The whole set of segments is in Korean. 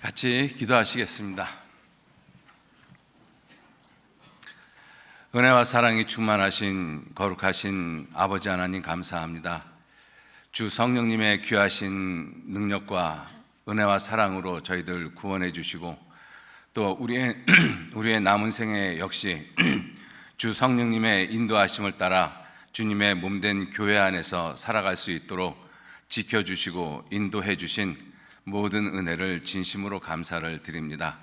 같이 기도하시겠습니다. 은혜와 사랑이 충만하신 거룩하신 아버지 하나님 감사합니다. 주 성령님의 귀하신 능력과 은혜와 사랑으로 저희들 구원해 주시고 또 우리의 남은 생애 역시 주 성령님의 인도하심을 따라 주님의 몸된 교회 안에서 살아갈 수 있도록 지켜주시고 인도해 주신 모든 은혜를 진심으로 감사를 드립니다.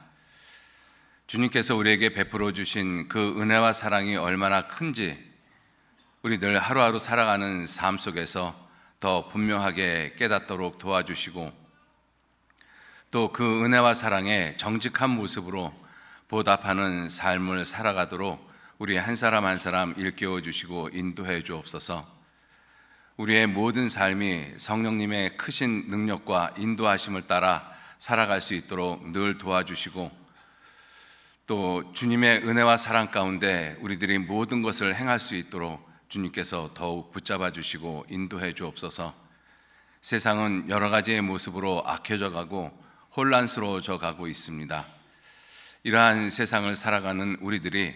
주님께서 우리에게 베풀어 주신 그 은혜와 사랑이 얼마나 큰지 우리들 하루하루 살아가는 삶 속에서 더 분명하게 깨닫도록 도와주시고 또 그 은혜와 사랑에 정직한 모습으로 보답하는 삶을 살아가도록 우리 한 사람 한 사람 일깨워 주시고 인도해 주옵소서. 우리의 모든 삶이 성령님의 크신 능력과 인도하심을 따라 살아갈 수 있도록 늘 도와주시고 또 주님의 은혜와 사랑 가운데 우리들이 모든 것을 행할 수 있도록 주님께서 더욱 붙잡아 주시고 인도해 주옵소서. 세상은 여러 가지의 모습으로 악해져 가고 혼란스러워져 가고 있습니다. 이러한 세상을 살아가는 우리들이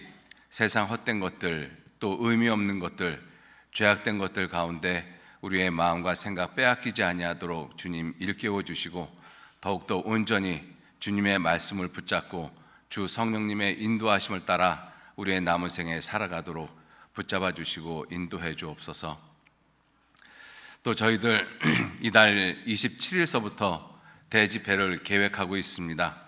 세상 헛된 것들 또 의미 없는 것들 죄악된 것들 가운데 우리의 마음과 생각 빼앗기지 아니하도록 주님 일깨워 주시고 더욱더 온전히 주님의 말씀을 붙잡고 주 성령님의 인도하심을 따라 우리의 남은 생에 살아가도록 붙잡아 주시고 인도해 주옵소서. 또 저희들 이달 27일서부터 대집회를 계획하고 있습니다.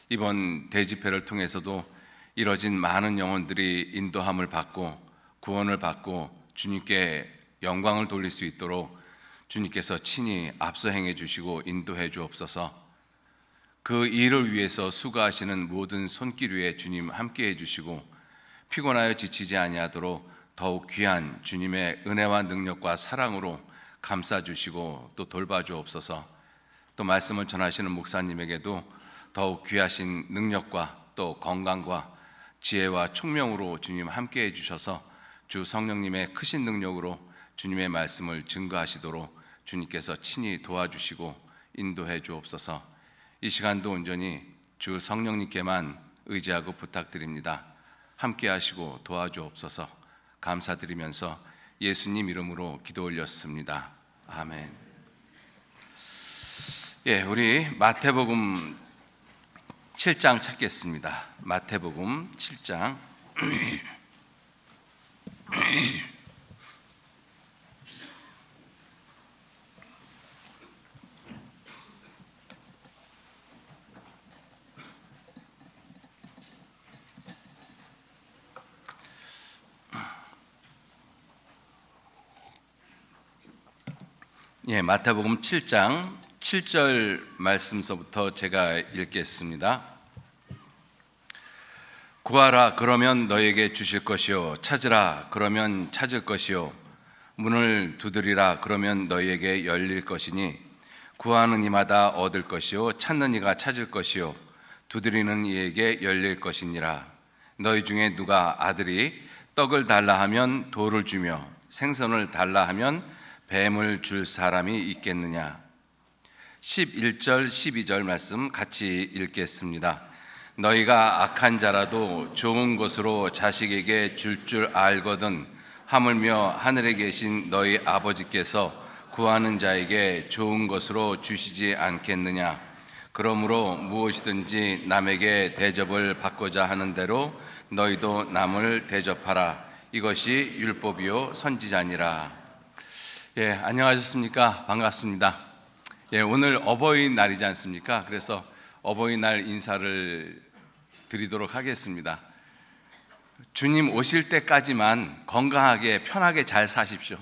이번 대집회를 통해서도 이뤄진 많은 영혼들이 인도함을 받고 구원을 받고 주님께 영광을 돌릴 수 있도록 주님께서 친히 앞서 행해 주시고 인도해 주옵소서. 그 일을 위해서 수고하시는 모든 손길 위에 주님 함께 해주시고 피곤하여 지치지 아니하도록 더욱 귀한 주님의 은혜와 능력과 사랑으로 감싸주시고 또 돌봐주옵소서. 또 말씀을 전하시는 목사님에게도 더욱 귀하신 능력과 또 건강과 지혜와 총명으로 주님 함께 해주셔서 주 성령님의 크신 능력으로 주님의 말씀을 증거하시도록 주님께서 친히 도와주시고 인도해 주옵소서. 이 시간도 온전히 주 성령님께만 의지하고 부탁드립니다. 함께 하시고 도와주옵소서. 감사드리면서 예수님 이름으로 기도 올렸습니다. 아멘. 우리 마태복음 7장 찾겠습니다. 마태복음 7장 마태복음 7장 7절 말씀서부터 제가 읽겠습니다. 구하라 그러면 너에게 주실 것이요 찾으라 그러면 찾을 것이요 문을 두드리라 그러면 너희에게 열릴 것이니 구하는 이마다 얻을 것이요 찾는 이가 찾을 것이요 두드리는 이에게 열릴 것이니라. 너희 중에 누가 아들이 떡을 달라 하면 돌을 주며 생선을 달라 하면 뱀을 줄 사람이 있겠느냐. 11절 12절 말씀 같이 읽겠습니다. 너희가 악한 자라도 좋은 것으로 자식에게 줄 알거든 하물며 하늘에 계신 너희 아버지께서 구하는 자에게 좋은 것으로 주시지 않겠느냐. 그러므로 무엇이든지 남에게 대접을 받고자 하는 대로 너희도 남을 대접하라. 이것이 율법이요 선지자니라. 안녕하셨습니까? 반갑습니다. 오늘 어버이날이지 않습니까? 그래서 어버이날 인사를 드리도록 하겠습니다. 주님 오실 때까지만 건강하게 편하게 잘 사십시오.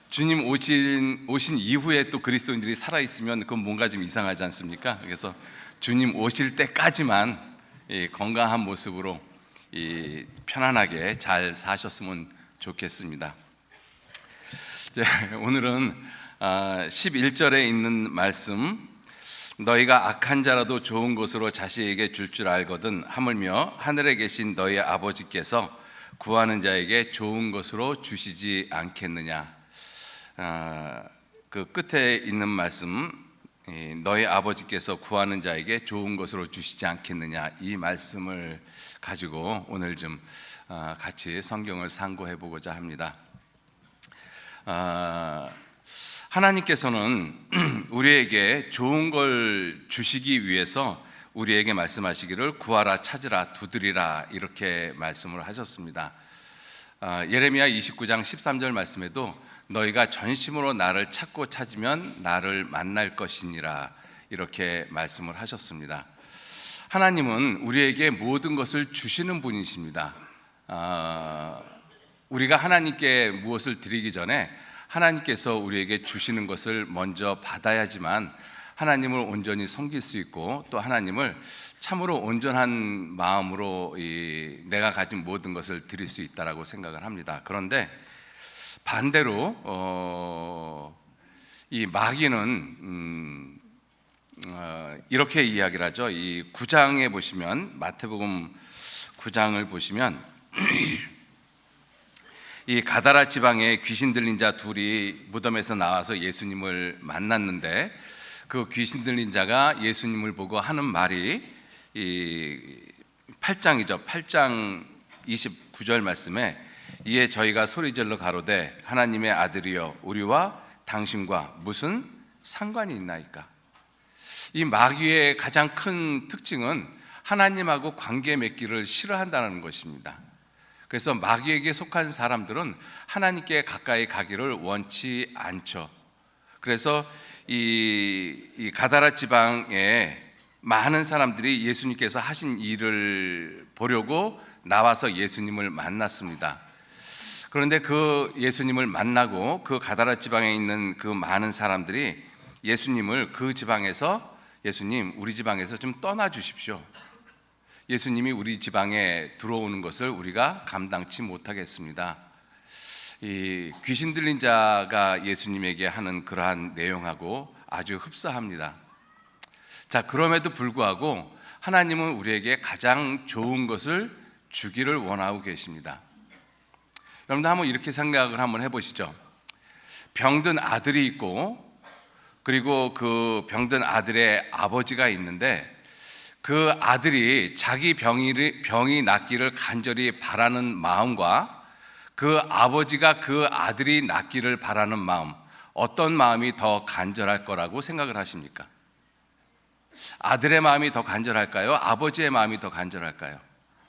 주님 오신 이후에 또 그리스도인들이 살아있으면 그건 뭔가 좀 이상하지 않습니까? 그래서 주님 오실 때까지만 건강한 모습으로 편안하게 잘 사셨으면 좋겠습니다. 오늘은 11절에 있는 말씀, 너희가 악한 자라도 좋은 것으로 자식에게 줄 알거든 하물며 하늘에 계신 너희 아버지께서 구하는 자에게 좋은 것으로 주시지 않겠느냐. 그 끝에 있는 말씀 너희 아버지께서 구하는 자에게 좋은 것으로 주시지 않겠느냐, 이 말씀을 가지고 오늘 좀 같이 성경을 상고해 보고자 합니다. 하나님께서는 우리에게 좋은 걸 주시기 위해서 우리에게 말씀하시기를 구하라, 찾으라, 두드리라, 이렇게 말씀을 하셨습니다. 예레미야 29장 13절 말씀에도 너희가 전심으로 나를 찾고 찾으면 나를 만날 것이니라, 이렇게 말씀을 하셨습니다. 하나님은 우리에게 모든 것을 주시는 분이십니다. 우리가 하나님께 무엇을 드리기 전에 하나님께서 우리에게 주시는 것을 먼저 받아야지만 하나님을 온전히 섬길 수 있고, 또 하나님을 참으로 온전한 마음으로 내가 가진 모든 것을 드릴 수 있다라고 생각을 합니다. 그런데 반대로 이 마귀는 이렇게 이야기를 하죠. 이 9장에 보시면, 마태복음 9장을 보시면 이 가다라 지방에 귀신 들린 자 둘이 무덤에서 나와서 예수님을 만났는데, 그 귀신 들린 자가 예수님을 보고 하는 말이 이 8장이죠. 8장 29절 말씀에 이에 저희가 소리질러 가로되 하나님의 아들이여 우리와 당신과 무슨 상관이 있나이까. 이 마귀의 가장 큰 특징은 하나님하고 관계 맺기를 싫어한다는 것입니다. 그래서 마귀에게 속한 사람들은 하나님께 가까이 가기를 원치 않죠. 그래서 이 가다라 지방에 많은 사람들이 예수님께서 하신 일을 보려고 나와서 예수님을 만났습니다. 그런데 그 예수님을 만나고 그 가다라 지방에 있는 그 많은 사람들이 예수님을 그 지방에서, 예수님 우리 지방에서 좀 떠나 주십시오. 예수님이 우리 지방에 들어오는 것을 우리가 감당치 못하겠습니다. 이 귀신 들린 자가 예수님에게 하는 그러한 내용하고 아주 흡사합니다. 자, 그럼에도 불구하고 하나님은 우리에게 가장 좋은 것을 주기를 원하고 계십니다. 여러분들 한번 이렇게 생각을 한번 해보시죠. 병든 아들이 있고, 그리고 그 병든 아들의 아버지가 있는데, 그 아들이 자기 병이 낫기를 간절히 바라는 마음과 그 아버지가 그 아들이 낫기를 바라는 마음, 어떤 마음이 더 간절할 거라고 생각을 하십니까? 아들의 마음이 더 간절할까요? 아버지의 마음이 더 간절할까요?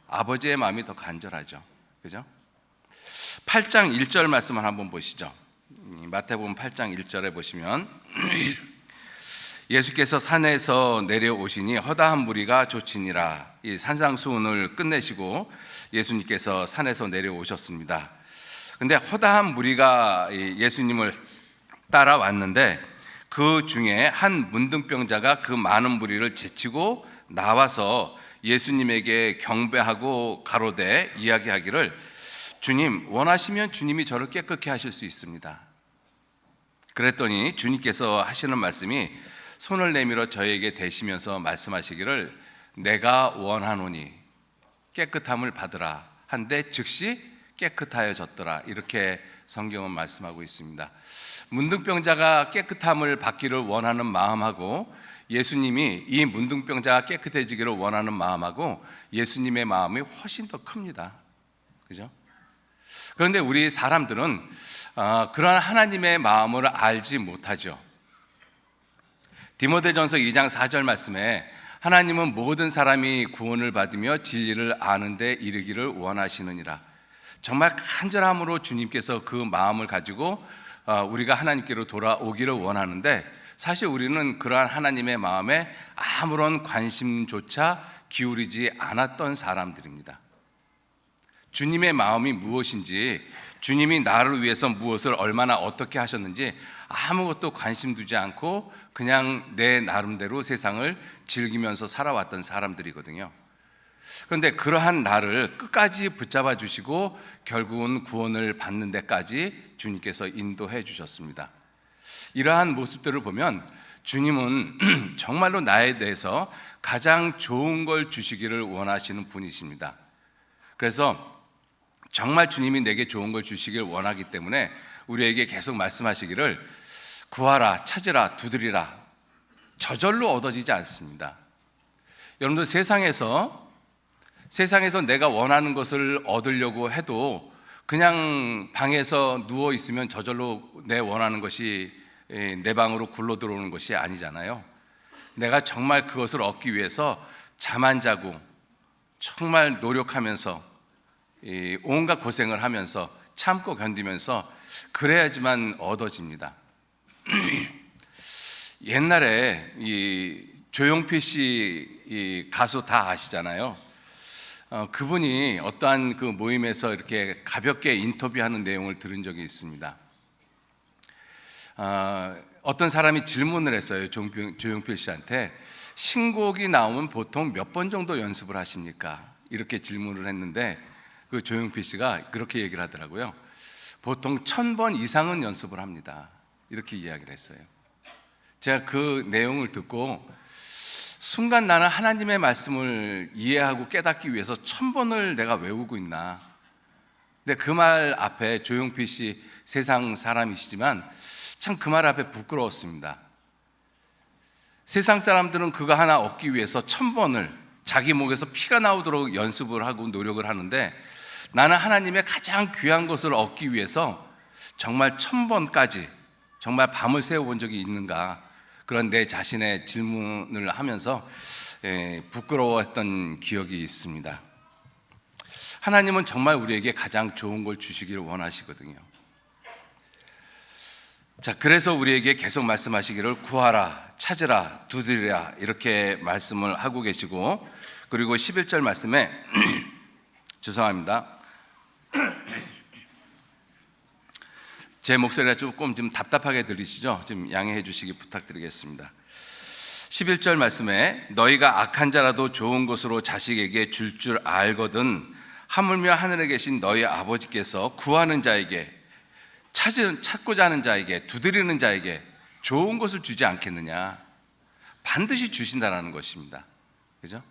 아버지의 마음이 더 간절하죠. 그죠? 8장 1절 말씀을 한번 보시죠. 마태복음 8장 1절에 보시면 예수께서 산에서 내려오시니 허다한 무리가 좇으니라. 이 산상수훈을 끝내시고 예수님께서 산에서 내려오셨습니다. 근데 허다한 무리가 예수님을 따라왔는데, 그 중에 한 문둥병자가 그 많은 무리를 제치고 나와서 예수님에게 경배하고 가로되 이야기하기를 주님, 원하시면 주님이 저를 깨끗게 하실 수 있습니다. 그랬더니 주님께서 하시는 말씀이 손을 내밀어 저에게 대시면서 말씀하시기를 내가 원하노니 깨끗함을 받으라 한데 즉시 깨끗하여졌더라, 이렇게 성경은 말씀하고 있습니다. 문둥병자가 깨끗함을 받기를 원하는 마음하고 예수님이 이 문둥병자가 깨끗해지기를 원하는 마음하고 예수님의 마음이 훨씬 더 큽니다. 그죠? 그런데 우리 사람들은 그러한 하나님의 마음을 알지 못하죠. 디모데전서 2장 4절 말씀에 하나님은 모든 사람이 구원을 받으며 진리를 아는 데 이르기를 원하시느니라. 정말 간절함으로 주님께서 그 마음을 가지고 우리가 하나님께로 돌아오기를 원하는데, 사실 우리는 그러한 하나님의 마음에 아무런 관심조차 기울이지 않았던 사람들입니다. 주님의 마음이 무엇인지, 주님이 나를 위해서 무엇을 얼마나 어떻게 하셨는지 아무것도 관심 두지 않고 그냥 내 나름대로 세상을 즐기면서 살아왔던 사람들이거든요. 그런데 그러한 나를 끝까지 붙잡아 주시고 결국은 구원을 받는 데까지 주님께서 인도해 주셨습니다. 이러한 모습들을 보면 주님은 정말로 나에 대해서 가장 좋은 걸 주시기를 원하시는 분이십니다. 그래서 정말 주님이 내게 좋은 걸 주시길 원하기 때문에 우리에게 계속 말씀하시기를 구하라, 찾으라, 두드리라. 저절로 얻어지지 않습니다. 여러분들 세상에서 내가 원하는 것을 얻으려고 해도 그냥 방에서 누워 있으면 저절로 내 원하는 것이 내 방으로 굴러 들어오는 것이 아니잖아요. 내가 정말 그것을 얻기 위해서 잠 안 자고 정말 노력하면서 온갖 고생을 하면서 참고 견디면서 그래야지만 얻어집니다. 옛날에 이 조용필 씨 이 가수 다 아시잖아요. 그분이 어떠한 그 모임에서 이렇게 가볍게 인터뷰하는 내용을 들은 적이 있습니다. 어떤 사람이 질문을 했어요. 조용필 씨한테 신곡이 나오면 보통 몇 번 정도 연습을 하십니까? 이렇게 질문을 했는데 그 조용필 씨가 그렇게 얘기를 하더라고요. 보통 1000번 이상은 연습을 합니다. 이렇게 이야기를 했어요. 제가 그 내용을 듣고 순간 나는 하나님의 말씀을 이해하고 깨닫기 위해서 1000번을 내가 외우고 있나. 근데 그 말 앞에 조용필 씨 세상 사람이시지만 참 그 말 앞에 부끄러웠습니다. 세상 사람들은 그거 하나 얻기 위해서 1000번을 자기 목에서 피가 나오도록 연습을 하고 노력을 하는데 나는 하나님의 가장 귀한 것을 얻기 위해서 정말 1000번까지 정말 밤을 새워본 적이 있는가, 그런 내 자신의 질문을 하면서 부끄러워했던 기억이 있습니다. 하나님은 정말 우리에게 가장 좋은 걸 주시기를 원하시거든요. 자, 그래서 우리에게 계속 말씀하시기를 구하라, 찾으라, 두드리라 이렇게 말씀을 하고 계시고, 그리고 11절 말씀에 죄송합니다. 제 목소리가 조금 좀 답답하게 들리시죠? 좀 양해해 주시기 부탁드리겠습니다. 11절 말씀에 너희가 악한 자라도 좋은 것으로 자식에게 줄 알거든 하물며 하늘에 계신 너희 아버지께서 구하는 자에게 찾고자 하는 자에게 두드리는 자에게 좋은 것을 주지 않겠느냐. 반드시 주신다라는 것입니다. 그죠?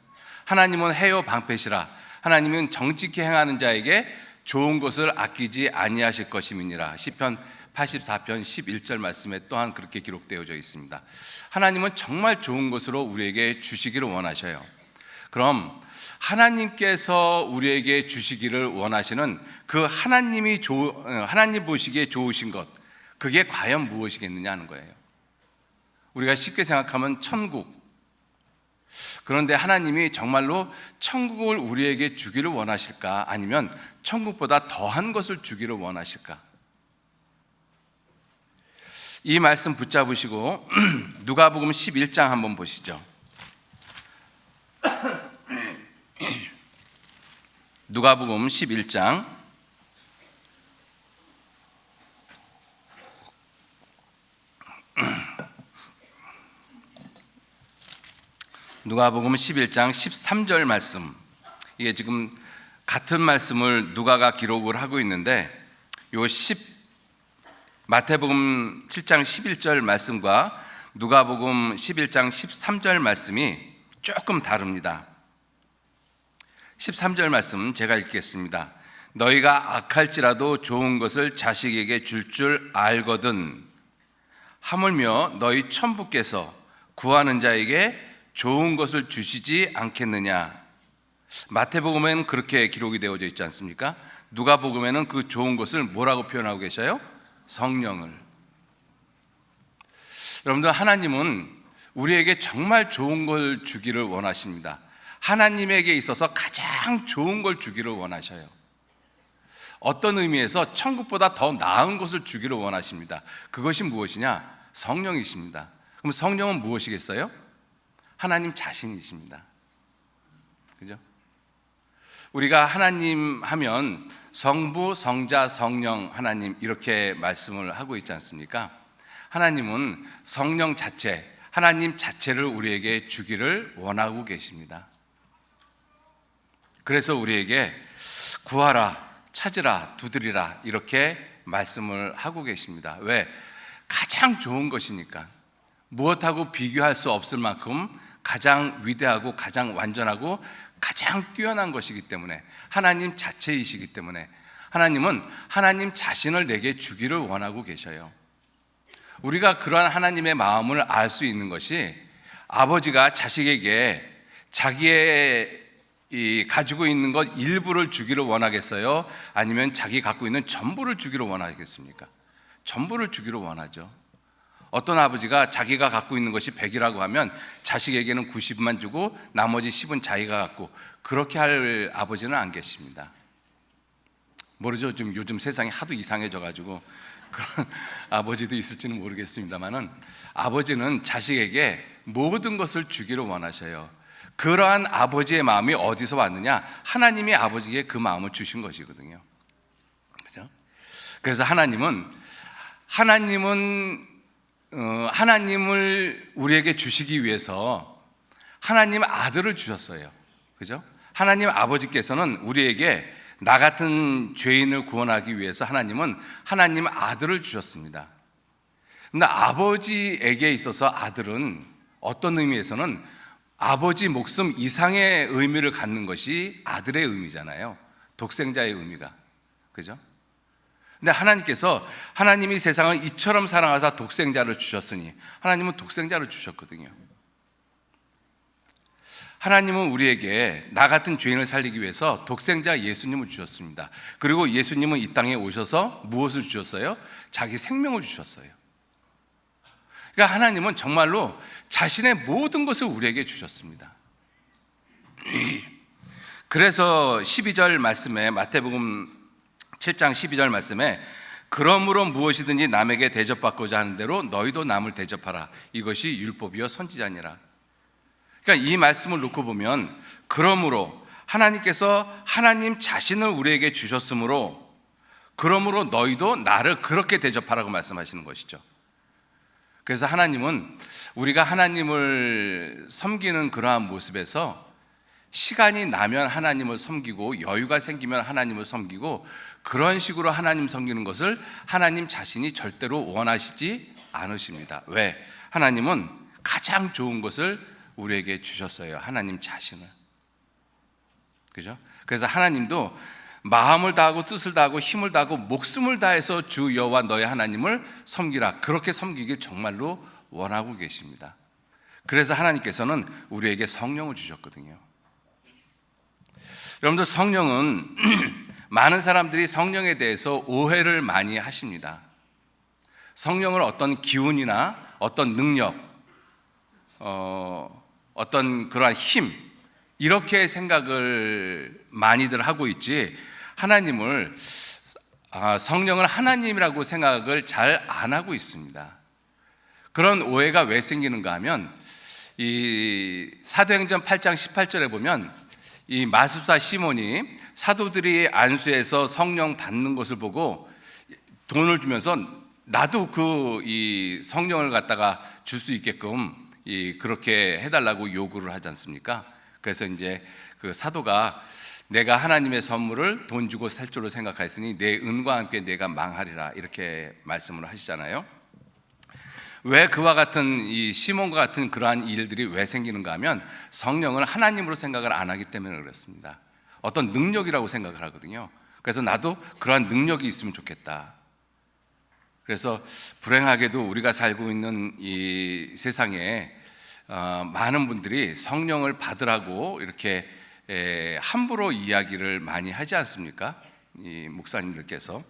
하나님은 해요 방패시라. 하나님은 정직히 행하는 자에게 좋은 것을 아끼지 아니하실 것임이니라. 시편 84편 11절 말씀에 또한 그렇게 기록되어져 있습니다. 하나님은 정말 좋은 것으로 우리에게 주시기를 원하셔요. 그럼 하나님께서 우리에게 주시기를 원하시는 그 하나님 보시기에 좋으신 것, 그게 과연 무엇이겠느냐 하는 거예요. 우리가 쉽게 생각하면 천국. 그런데 하나님이 정말로 천국을 우리에게 주기를 원하실까? 아니면 천국보다 더한 것을 주기를 원하실까? 이 말씀 붙잡으시고 누가복음 11장 한번 보시죠. 누가복음 11장 누가복음 11장 13절 말씀. 이게 지금 같은 말씀을 누가가 기록을 하고 있는데 마태복음 7장 11절 말씀과 누가복음 11장 13절 말씀이 조금 다릅니다. 13절 말씀 제가 읽겠습니다. 너희가 악할지라도 좋은 것을 자식에게 줄 알거든 하물며 너희 천부께서 구하는 자에게 좋은 것을 주시지 않겠느냐. 마태복음에는 그렇게 기록이 되어져 있지 않습니까? 누가복음에는 그 좋은 것을 뭐라고 표현하고 계셔요? 성령을. 여러분들, 하나님은 우리에게 정말 좋은 걸 주기를 원하십니다. 하나님에게 있어서 가장 좋은 걸 주기를 원하셔요. 어떤 의미에서 천국보다 더 나은 것을 주기를 원하십니다. 그것이 무엇이냐? 성령이십니다. 그럼 성령은 무엇이겠어요? 하나님 자신이십니다. 그죠? 우리가 하나님 하면 성부, 성자, 성령 하나님 이렇게 말씀을 하고 있지 않습니까? 하나님은 성령 자체, 하나님 자체를 우리에게 주기를 원하고 계십니다. 그래서 우리에게 구하라, 찾으라, 두드리라 이렇게 말씀을 하고 계십니다. 왜? 가장 좋은 것이니까. 무엇하고 비교할 수 없을 만큼 가장 위대하고 가장 완전하고 가장 뛰어난 것이기 때문에, 하나님 자체이시기 때문에 하나님은 하나님 자신을 내게 주기를 원하고 계셔요. 우리가 그러한 하나님의 마음을 알 수 있는 것이 아버지가 자식에게 자기의 가지고 있는 것 일부를 주기를 원하겠어요? 아니면 자기 갖고 있는 전부를 주기를 원하겠습니까? 전부를 주기를 원하죠. 어떤 아버지가 자기가 갖고 있는 것이 100이라고 하면 자식에게는 90만 주고 나머지 10은 자기가 갖고, 그렇게 할 아버지는 안 계십니다. 모르죠. 좀 요즘 세상이 하도 이상해져 가지고 그런 아버지도 있을지는 모르겠습니다만은, 아버지는 자식에게 모든 것을 주기를 원하셔요. 그러한 아버지의 마음이 어디서 왔느냐? 하나님이 아버지에게 그 마음을 주신 것이거든요. 그렇죠? 그래서 하나님을 우리에게 주시기 위해서 하나님 아들을 주셨어요. 그죠? 하나님 아버지께서는 우리에게 나 같은 죄인을 구원하기 위해서 하나님은 하나님 아들을 주셨습니다. 근데 아버지에게 있어서 아들은 어떤 의미에서는 아버지 목숨 이상의 의미를 갖는 것이 아들의 의미잖아요. 독생자의 의미가. 그죠? 근데 하나님이 세상을 이처럼 사랑하사 독생자를 주셨으니, 하나님은 독생자를 주셨거든요. 하나님은 우리에게 나 같은 죄인을 살리기 위해서 독생자 예수님을 주셨습니다. 그리고 예수님은 이 땅에 오셔서 무엇을 주셨어요? 자기 생명을 주셨어요. 그러니까 하나님은 정말로 자신의 모든 것을 우리에게 주셨습니다. 그래서 12절 말씀에, 마태복음 7장 12절 말씀에, 그러므로 무엇이든지 남에게 대접받고자 하는 대로 너희도 남을 대접하라. 이것이 율법이요 선지자니라. 그러니까 이 말씀을 놓고 보면, 그러므로 하나님께서 하나님 자신을 우리에게 주셨으므로, 그러므로 너희도 나를 그렇게 대접하라고 말씀하시는 것이죠. 그래서 하나님은 우리가 하나님을 섬기는 그러한 모습에서 시간이 나면 하나님을 섬기고 여유가 생기면 하나님을 섬기고, 그런 식으로 하나님 섬기는 것을 하나님 자신이 절대로 원하시지 않으십니다. 왜? 하나님은 가장 좋은 것을 우리에게 주셨어요. 하나님 자신을. 그죠? 그래서 하나님도 마음을 다하고 뜻을 다하고 힘을 다하고 목숨을 다해서 주 여호와 너의 하나님을 섬기라. 그렇게 섬기길 정말로 원하고 계십니다. 그래서 하나님께서는 우리에게 성령을 주셨거든요. 여러분들, 성령은 많은 사람들이 성령에 대해서 오해를 많이 하십니다. 성령을 어떤 기운이나 어떤 능력, 어떤 그러한 힘, 이렇게 생각을 많이들 하고 있지, 성령을 하나님이라고 생각을 잘 안 하고 있습니다. 그런 오해가 왜 생기는가 하면, 이 사도행전 8장 18절에 보면 이 마술사 시몬이 사도들이 안수해서 성령 받는 것을 보고 돈을 주면서 나도 이 성령을 갖다가 줄 수 있게끔 그렇게 해달라고 요구를 하지 않습니까? 그래서 이제 그 사도가 내가 하나님의 선물을 돈 주고 살 줄로 생각하였으니 내 은과 함께 내가 망하리라, 이렇게 말씀을 하시잖아요. 왜 그와 같은 이 시몬과 같은 그러한 일들이 왜 생기는가 하면, 성령을 하나님으로 생각을 안 하기 때문에 그렇습니다. 어떤 능력이라고 생각을 하거든요. 그래서 나도 그러한 능력이 있으면 좋겠다. 그래서 불행하게도 우리가 살고 있는 이 세상에 많은 분들이 성령을 받으라고 이렇게 함부로 이야기를 많이 하지 않습니까? 이 목사님들께서.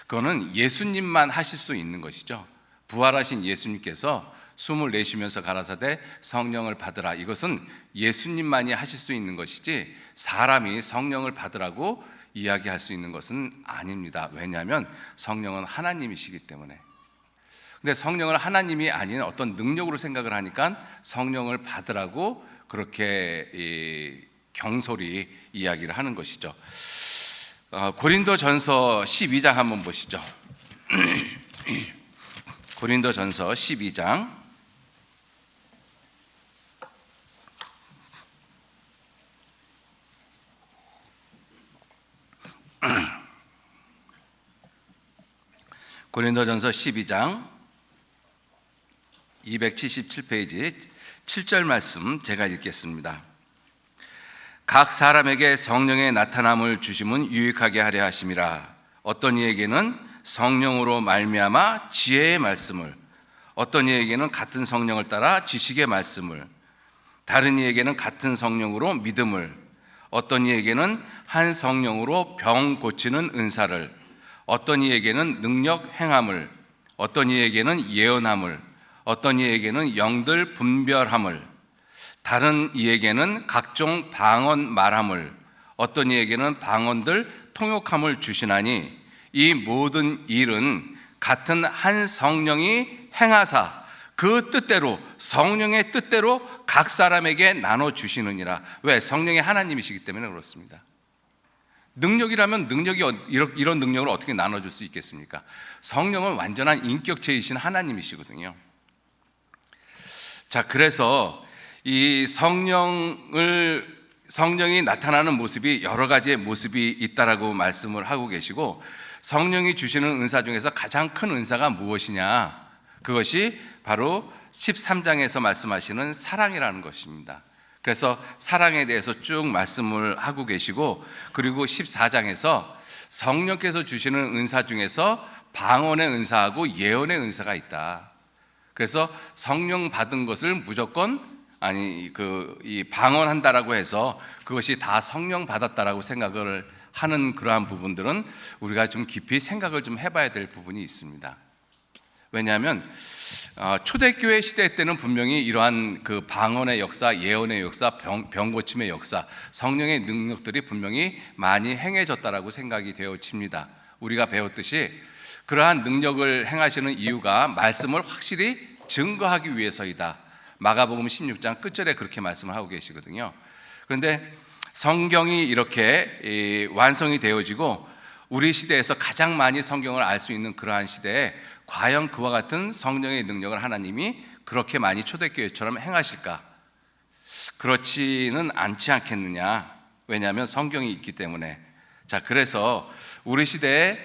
그거는 예수님만 하실 수 있는 것이죠. 부활하신 예수님께서 숨을 내쉬면서 가라사대 성령을 받으라, 이것은 예수님만이 하실 수 있는 것이지 사람이 성령을 받으라고 이야기할 수 있는 것은 아닙니다. 왜냐하면 성령은 하나님이시기 때문에. 근데 성령을 하나님이 아닌 어떤 능력으로 생각을 하니까 성령을 받으라고 그렇게 경솔히 이야기를 하는 것이죠. 고린도전서 12장 한번 보시죠. 고린도전서 12장 고린도전서 12장 277페이지 7절 말씀 제가 읽겠습니다. 각 사람에게 성령의 나타남을 주심은 유익하게 하려 하심이라. 어떤 이에게는 성령으로 말미암아 지혜의 말씀을, 어떤 이에게는 같은 성령을 따라 지식의 말씀을, 다른 이에게는 같은 성령으로 믿음을, 어떤 이에게는 한 성령으로 병 고치는 은사를, 어떤 이에게는 능력 행함을, 어떤 이에게는 예언함을, 어떤 이에게는 영들 분별함을, 다른 이에게는 각종 방언 말함을, 어떤 이에게는 방언들 통역함을 주시나니 이 모든 일은 같은 한 성령이 행하사 그 뜻대로, 성령의 뜻대로 각 사람에게 나눠 주시느니라. 왜? 성령이 하나님이시기 때문에 그렇습니다. 능력이라면 이런 능력을 어떻게 나눠줄 수 있겠습니까? 성령은 완전한 인격체이신 하나님이시거든요. 자, 그래서 이 성령이 나타나는 모습이 여러 가지의 모습이 있다라고 말씀을 하고 계시고, 성령이 주시는 은사 중에서 가장 큰 은사가 무엇이냐? 그것이 바로 13장에서 말씀하시는 사랑이라는 것입니다. 그래서 사랑에 대해서 쭉 말씀을 하고 계시고, 그리고 14장에서 성령께서 주시는 은사 중에서 방언의 은사하고 예언의 은사가 있다. 그래서 성령 받은 것을 무조건 이 방언한다라고 해서 그것이 다 성령 받았다라고 생각을 하는 그러한 부분들은 우리가 좀 깊이 생각을 좀 해봐야 될 부분이 있습니다. 왜냐하면 초대교회 시대 때는 분명히 이러한 그 방언의 역사, 예언의 역사, 병 고침의 역사, 성령의 능력들이 분명히 많이 행해졌다라고 생각이 되어집니다. 우리가 배웠듯이 그러한 능력을 행하시는 이유가 말씀을 확실히 증거하기 위해서이다. 마가복음 16장 끝절에 그렇게 말씀을 하고 계시거든요. 그런데 성경이 이렇게 완성이 되어지고 우리 시대에서 가장 많이 성경을 알 수 있는 그러한 시대에 과연 그와 같은 성령의 능력을 하나님이 그렇게 많이 초대교회처럼 행하실까? 그렇지는 않지 않겠느냐? 왜냐하면 성경이 있기 때문에. 자, 그래서 우리 시대에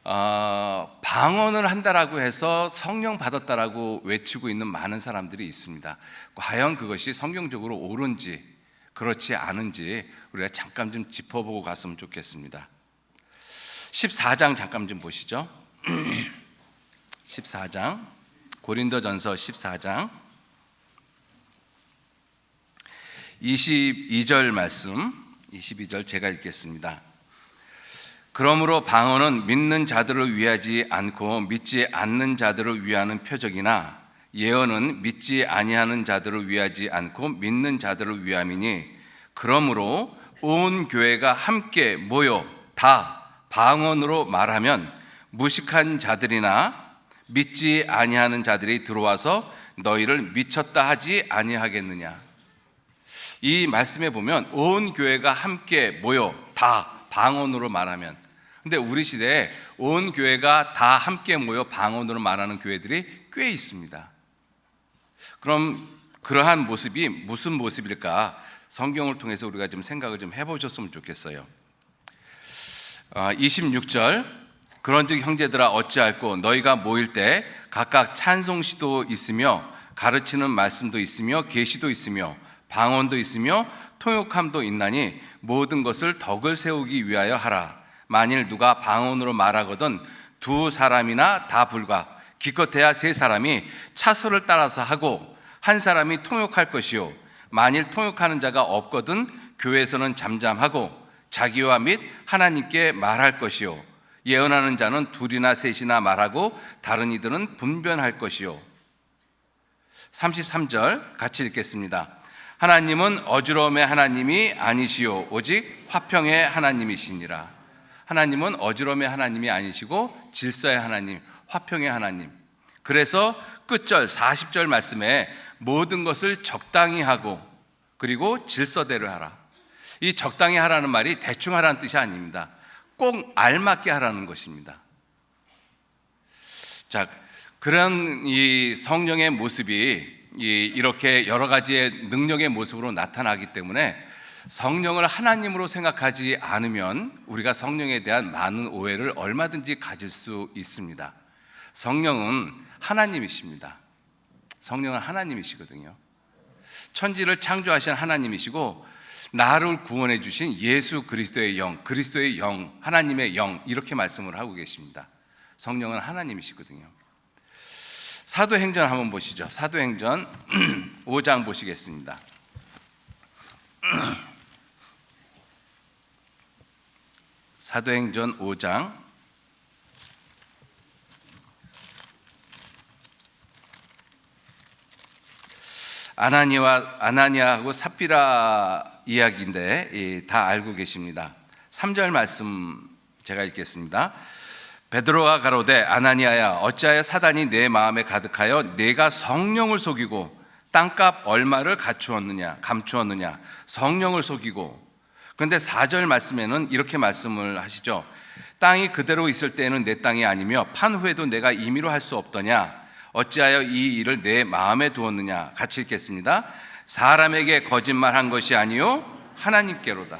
방언을 한다라고 해서 성령 받았다라고 외치고 있는 많은 사람들이 있습니다. 과연 그것이 성경적으로 옳은지 그렇지 않은지 우리가 잠깐 좀 짚어보고 갔으면 좋겠습니다. 14장 잠깐 좀 보시죠. 14장, 고린도전서 14장 22절 말씀, 22절 제가 읽겠습니다. 그러므로 방언은 믿는 자들을 위하지 않고 믿지 않는 자들을 위하는 표적이나 예언은 믿지 아니하는 자들을 위하지 않고 믿는 자들을 위함이니, 그러므로 온 교회가 함께 모여 다 방언으로 말하면 무식한 자들이나 믿지 아니하는 자들이 들어와서 너희를 미쳤다 하지 아니하겠느냐. 이 말씀에 보면 온 교회가 함께 모여 다 방언으로 말하면, 근데 우리 시대에 온 교회가 다 함께 모여 방언으로 말하는 교회들이 꽤 있습니다. 그럼 그러한 모습이 무슨 모습일까? 성경을 통해서 우리가 좀 생각을 좀 해보셨으면 좋겠어요. 26절, 그런즉 형제들아 어찌할꼬 너희가 모일 때 각각 찬송시도 있으며 가르치는 말씀도 있으며 계시도 있으며 방언도 있으며 통역함도 있나니 모든 것을 덕을 세우기 위하여 하라. 만일 누가 방언으로 말하거든 두 사람이나 다 불가, 기껏해야 세 사람이 차소를 따라서 하고 한 사람이 통역할 것이요, 만일 통역하는 자가 없거든 교회에서는 잠잠하고 자기와 및 하나님께 말할 것이요, 예언하는 자는 둘이나 셋이나 말하고 다른 이들은 분변할 것이요. 33절 같이 읽겠습니다. 하나님은 어지러움의 하나님이 아니시요 오직 화평의 하나님이시니라. 하나님은 어지러움의 하나님이 아니시고 질서의 하나님, 화평의 하나님. 그래서 끝절 40절 말씀에 모든 것을 적당히 하고 그리고 질서대로 하라. 이 적당히 하라는 말이 대충 하라는 뜻이 아닙니다. 꼭 알맞게 하라는 것입니다. 자, 그런 이 성령의 모습이 이렇게 여러 가지의 능력의 모습으로 나타나기 때문에 성령을 하나님으로 생각하지 않으면 우리가 성령에 대한 많은 오해를 얼마든지 가질 수 있습니다. 성령은 하나님이십니다. 성령은 하나님이시거든요. 천지를 창조하신 하나님이시고 나를 구원해 주신 예수 그리스도의 영, 하나님의 영, 이렇게 말씀을 하고 계십니다. 성령은 하나님이시거든요. 사도행전 한번 보시죠. 사도행전 5장 보시겠습니다. 사도행전 5장 아나니아하고 삽비라 이야기인데 다 알고 계십니다. 3절 말씀 제가 읽겠습니다. 베드로가 가로되 아나니아야 어찌하여 사단이 내 마음에 가득하여 내가 성령을 속이고 땅값 얼마를 감추었느냐 성령을 속이고. 그런데 4절 말씀에는 이렇게 말씀을 하시죠. 땅이 그대로 있을 때에는 내 땅이 아니며 판 후에도 내가 임의로 할 수 없더냐 어찌하여 이 일을 내 마음에 두었느냐. 같이 읽겠습니다. 사람에게 거짓말한 것이 아니요 하나님께로다.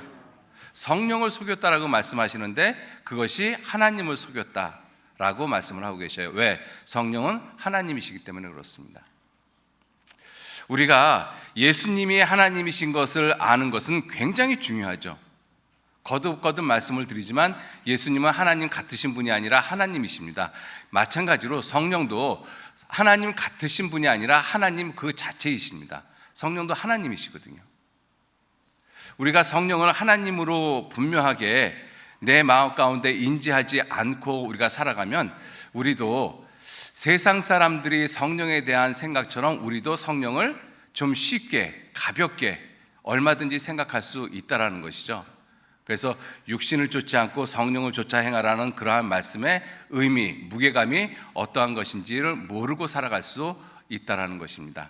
성령을 속였다라고 말씀하시는데 그것이 하나님을 속였다라고 말씀을 하고 계셔요. 왜? 성령은 하나님이시기 때문에 그렇습니다. 우리가 예수님이 하나님이신 것을 아는 것은 굉장히 중요하죠. 거듭거듭 말씀을 드리지만 예수님은 하나님 같으신 분이 아니라 하나님이십니다. 마찬가지로 성령도 하나님 같으신 분이 아니라 하나님 그 자체이십니다. 성령도 하나님이시거든요. 우리가 성령을 하나님으로 분명하게 내 마음 가운데 인지하지 않고 우리가 살아가면 우리도 세상 사람들이 성령에 대한 생각처럼 우리도 성령을 좀 쉽게 가볍게 얼마든지 생각할 수 있다라는 것이죠. 그래서 육신을 쫓지 않고 성령을 쫓아 행하라는 그러한 말씀의 의미, 무게감이 어떠한 것인지를 모르고 살아갈 수 있다라는 것입니다.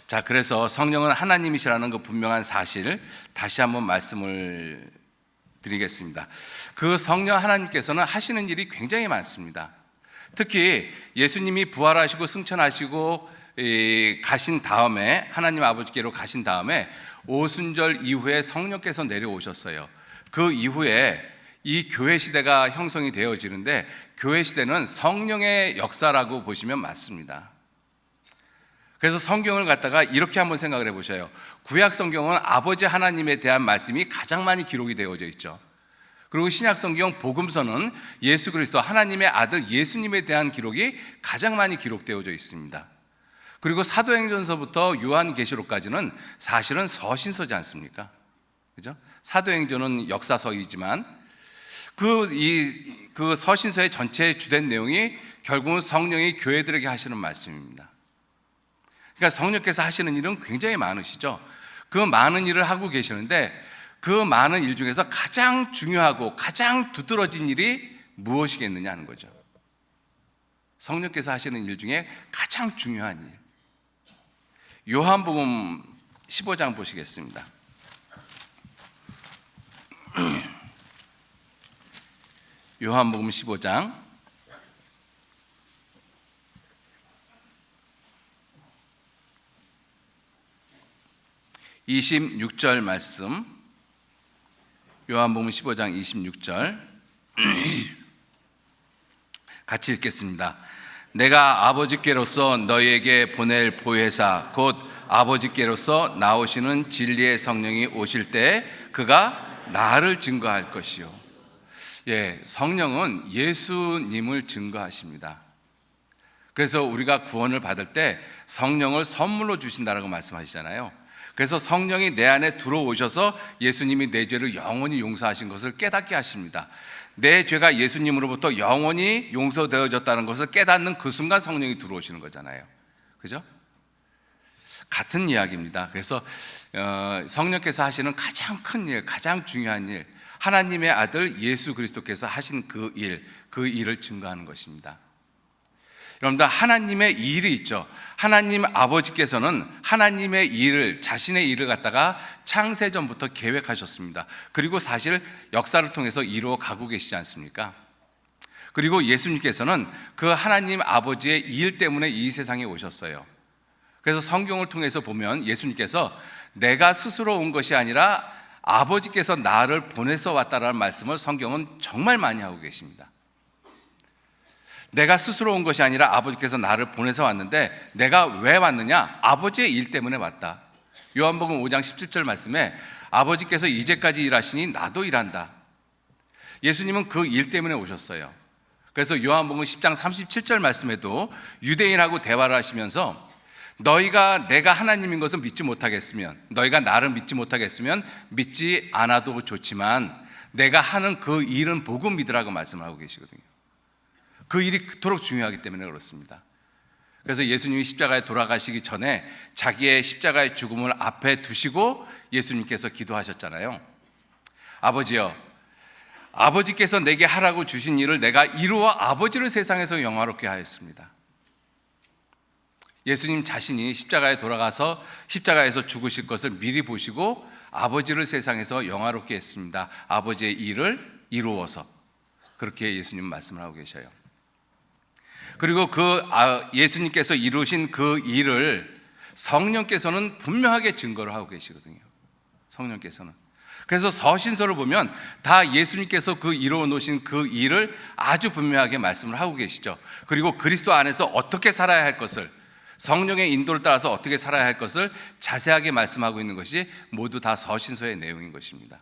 자, 그래서 성령은 하나님이시라는 그 분명한 사실 다시 한번 말씀을 드리겠습니다. 그 성령 하나님께서는 하시는 일이 굉장히 많습니다. 특히 예수님이 부활하시고 승천하시고 가신 다음에 하나님 아버지께로 가신 다음에 오순절 이후에 성령께서 내려오셨어요. 그 이후에 이 교회 시대가 형성이 되어지는데 교회 시대는 성령의 역사라고 보시면 맞습니다. 그래서 성경을 갖다가 이렇게 한번 생각을 해보셔요. 구약 성경은 아버지 하나님에 대한 말씀이 가장 많이 기록이 되어져 있죠. 그리고 신약 성경 복음서는 예수 그리스도 하나님의 아들 예수님에 대한 기록이 가장 많이 기록되어져 있습니다. 그리고 사도행전서부터 요한계시록까지는 사실은 서신서지 않습니까? 그죠? 사도행전은 역사서이지만 그 서신서의 전체 주된 내용이 결국은 성령이 교회들에게 하시는 말씀입니다. 그러니까 성령께서 하시는 일은 굉장히 많으시죠. 그 많은 일을 하고 계시는데 그 많은 일 중에서 가장 중요하고 가장 두드러진 일이 무엇이겠느냐 하는 거죠. 성령께서 하시는 일 중에 가장 중요한 일. 요한복음 15장 보시겠습니다. 요한복음 15장 26절 말씀. 요한복음 15장 26절 같이 읽겠습니다. 내가 아버지께로서 너희에게 보낼 보혜사 곧 아버지께로서 나오시는 진리의 성령이 오실 때 그가 나를 증거할 것이요. 성령은 예수님을 증거하십니다. 그래서 우리가 구원을 받을 때 성령을 선물로 주신다라고 말씀하시잖아요. 그래서 성령이 내 안에 들어오셔서 예수님이 내 죄를 영원히 용서하신 것을 깨닫게 하십니다. 내 죄가 예수님으로부터 영원히 용서되어졌다는 것을 깨닫는 그 순간 성령이 들어오시는 거잖아요. 그죠? 같은 이야기입니다. 그래서 성령께서 하시는 가장 큰 일, 가장 중요한 일, 하나님의 아들 예수 그리스도께서 하신 그 일을 증거하는 것입니다. 여러분들, 하나님의 일이 있죠. 하나님 아버지께서는 하나님의 일을, 자신의 일을 갖다가 창세전부터 계획하셨습니다. 그리고 사실 역사를 통해서 이루어 가고 계시지 않습니까? 그리고 예수님께서는 그 하나님 아버지의 일 때문에 이 세상에 오셨어요. 그래서 성경을 통해서 보면 예수님께서 내가 스스로 온 것이 아니라 아버지께서 나를 보내서 왔다라는 말씀을 성경은 정말 많이 하고 계십니다. 내가 스스로 온 것이 아니라 아버지께서 나를 보내서 왔는데 내가 왜 왔느냐? 아버지의 일 때문에 왔다. 요한복음 5장 17절 말씀에 아버지께서 이제까지 일하시니 나도 일한다. 예수님은 그 일 때문에 오셨어요. 그래서 요한복음 10장 37절 말씀에도 유대인하고 대화를 하시면서 너희가 내가 하나님인 것을 믿지 못하겠으면, 너희가 나를 믿지 못하겠으면 믿지 않아도 좋지만 내가 하는 그 일은 보고 믿으라고 말씀하고 계시거든요. 그 일이 그토록 중요하기 때문에 그렇습니다. 그래서 예수님이 십자가에 돌아가시기 전에 자기의 십자가의 죽음을 앞에 두시고 예수님께서 기도하셨잖아요. 아버지여, 아버지께서 내게 하라고 주신 일을 내가 이루어 아버지를 세상에서 영화롭게 하였습니다. 예수님 자신이 십자가에 돌아가서 십자가에서 죽으실 것을 미리 보시고 아버지를 세상에서 영화롭게 했습니다. 아버지의 일을 이루어서, 그렇게 예수님 말씀을 하고 계셔요. 그리고 예수님께서 이루신 그 일을 성령께서는 분명하게 증거를 하고 계시거든요. 성령께서는. 그래서 서신서를 보면 다 예수님께서 그 이루어 놓으신 그 일을 아주 분명하게 말씀을 하고 계시죠. 그리고 그리스도 안에서 어떻게 살아야 할 것을, 성령의 인도를 따라서 어떻게 살아야 할 것을 자세하게 말씀하고 있는 것이 모두 다 서신서의 내용인 것입니다.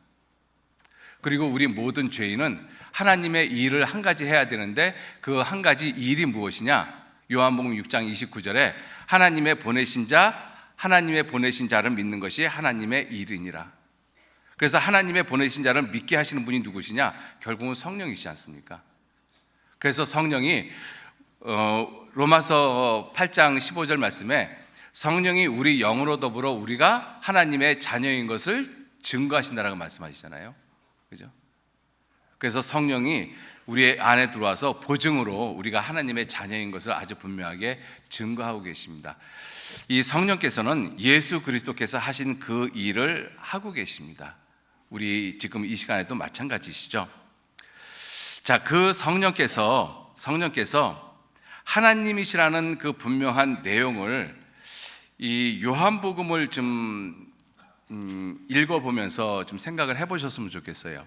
그리고 우리 모든 죄인은 하나님의 일을 한 가지 해야 되는데 그 한 가지 일이 무엇이냐? 요한복음 6장 29절에 하나님의 보내신 자를 믿는 것이 하나님의 일이니라. 그래서 하나님의 보내신 자를 믿게 하시는 분이 누구시냐? 결국은 성령이시지 않습니까? 그래서 성령이 로마서 8장 15절 말씀에 성령이 우리 영으로 더불어 우리가 하나님의 자녀인 것을 증거하신다라고 말씀하시잖아요. 그죠? 그래서 성령이 우리 안에 들어와서 보증으로 우리가 하나님의 자녀인 것을 아주 분명하게 증거하고 계십니다. 이 성령께서는 예수 그리스도께서 하신 그 일을 하고 계십니다. 우리 지금 이 시간에도 마찬가지시죠. 자, 그 성령께서 하나님이시라는 그 분명한 내용을 이 요한복음을 좀 읽어보면서 좀 생각을 해보셨으면 좋겠어요.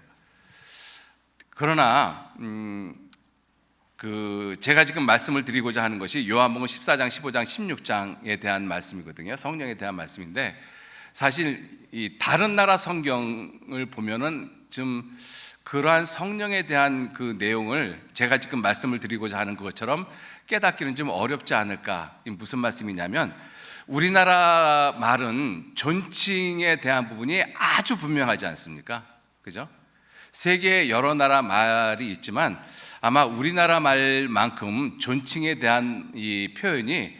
그러나 제가 지금 말씀을 드리고자 하는 것이 요한복음 14장, 15장, 16장에 대한 말씀이거든요. 성령에 대한 말씀인데 사실 이 다른 나라 성경을 보면은 좀 그러한 성령에 대한 그 내용을 제가 지금 말씀을 드리고자 하는 것처럼 깨닫기는 좀 어렵지 않을까. 무슨 말씀이냐면 우리나라 말은 존칭에 대한 부분이 아주 분명하지 않습니까? 그죠? 세계의 여러 나라 말이 있지만 아마 우리나라 말만큼 존칭에 대한 이 표현이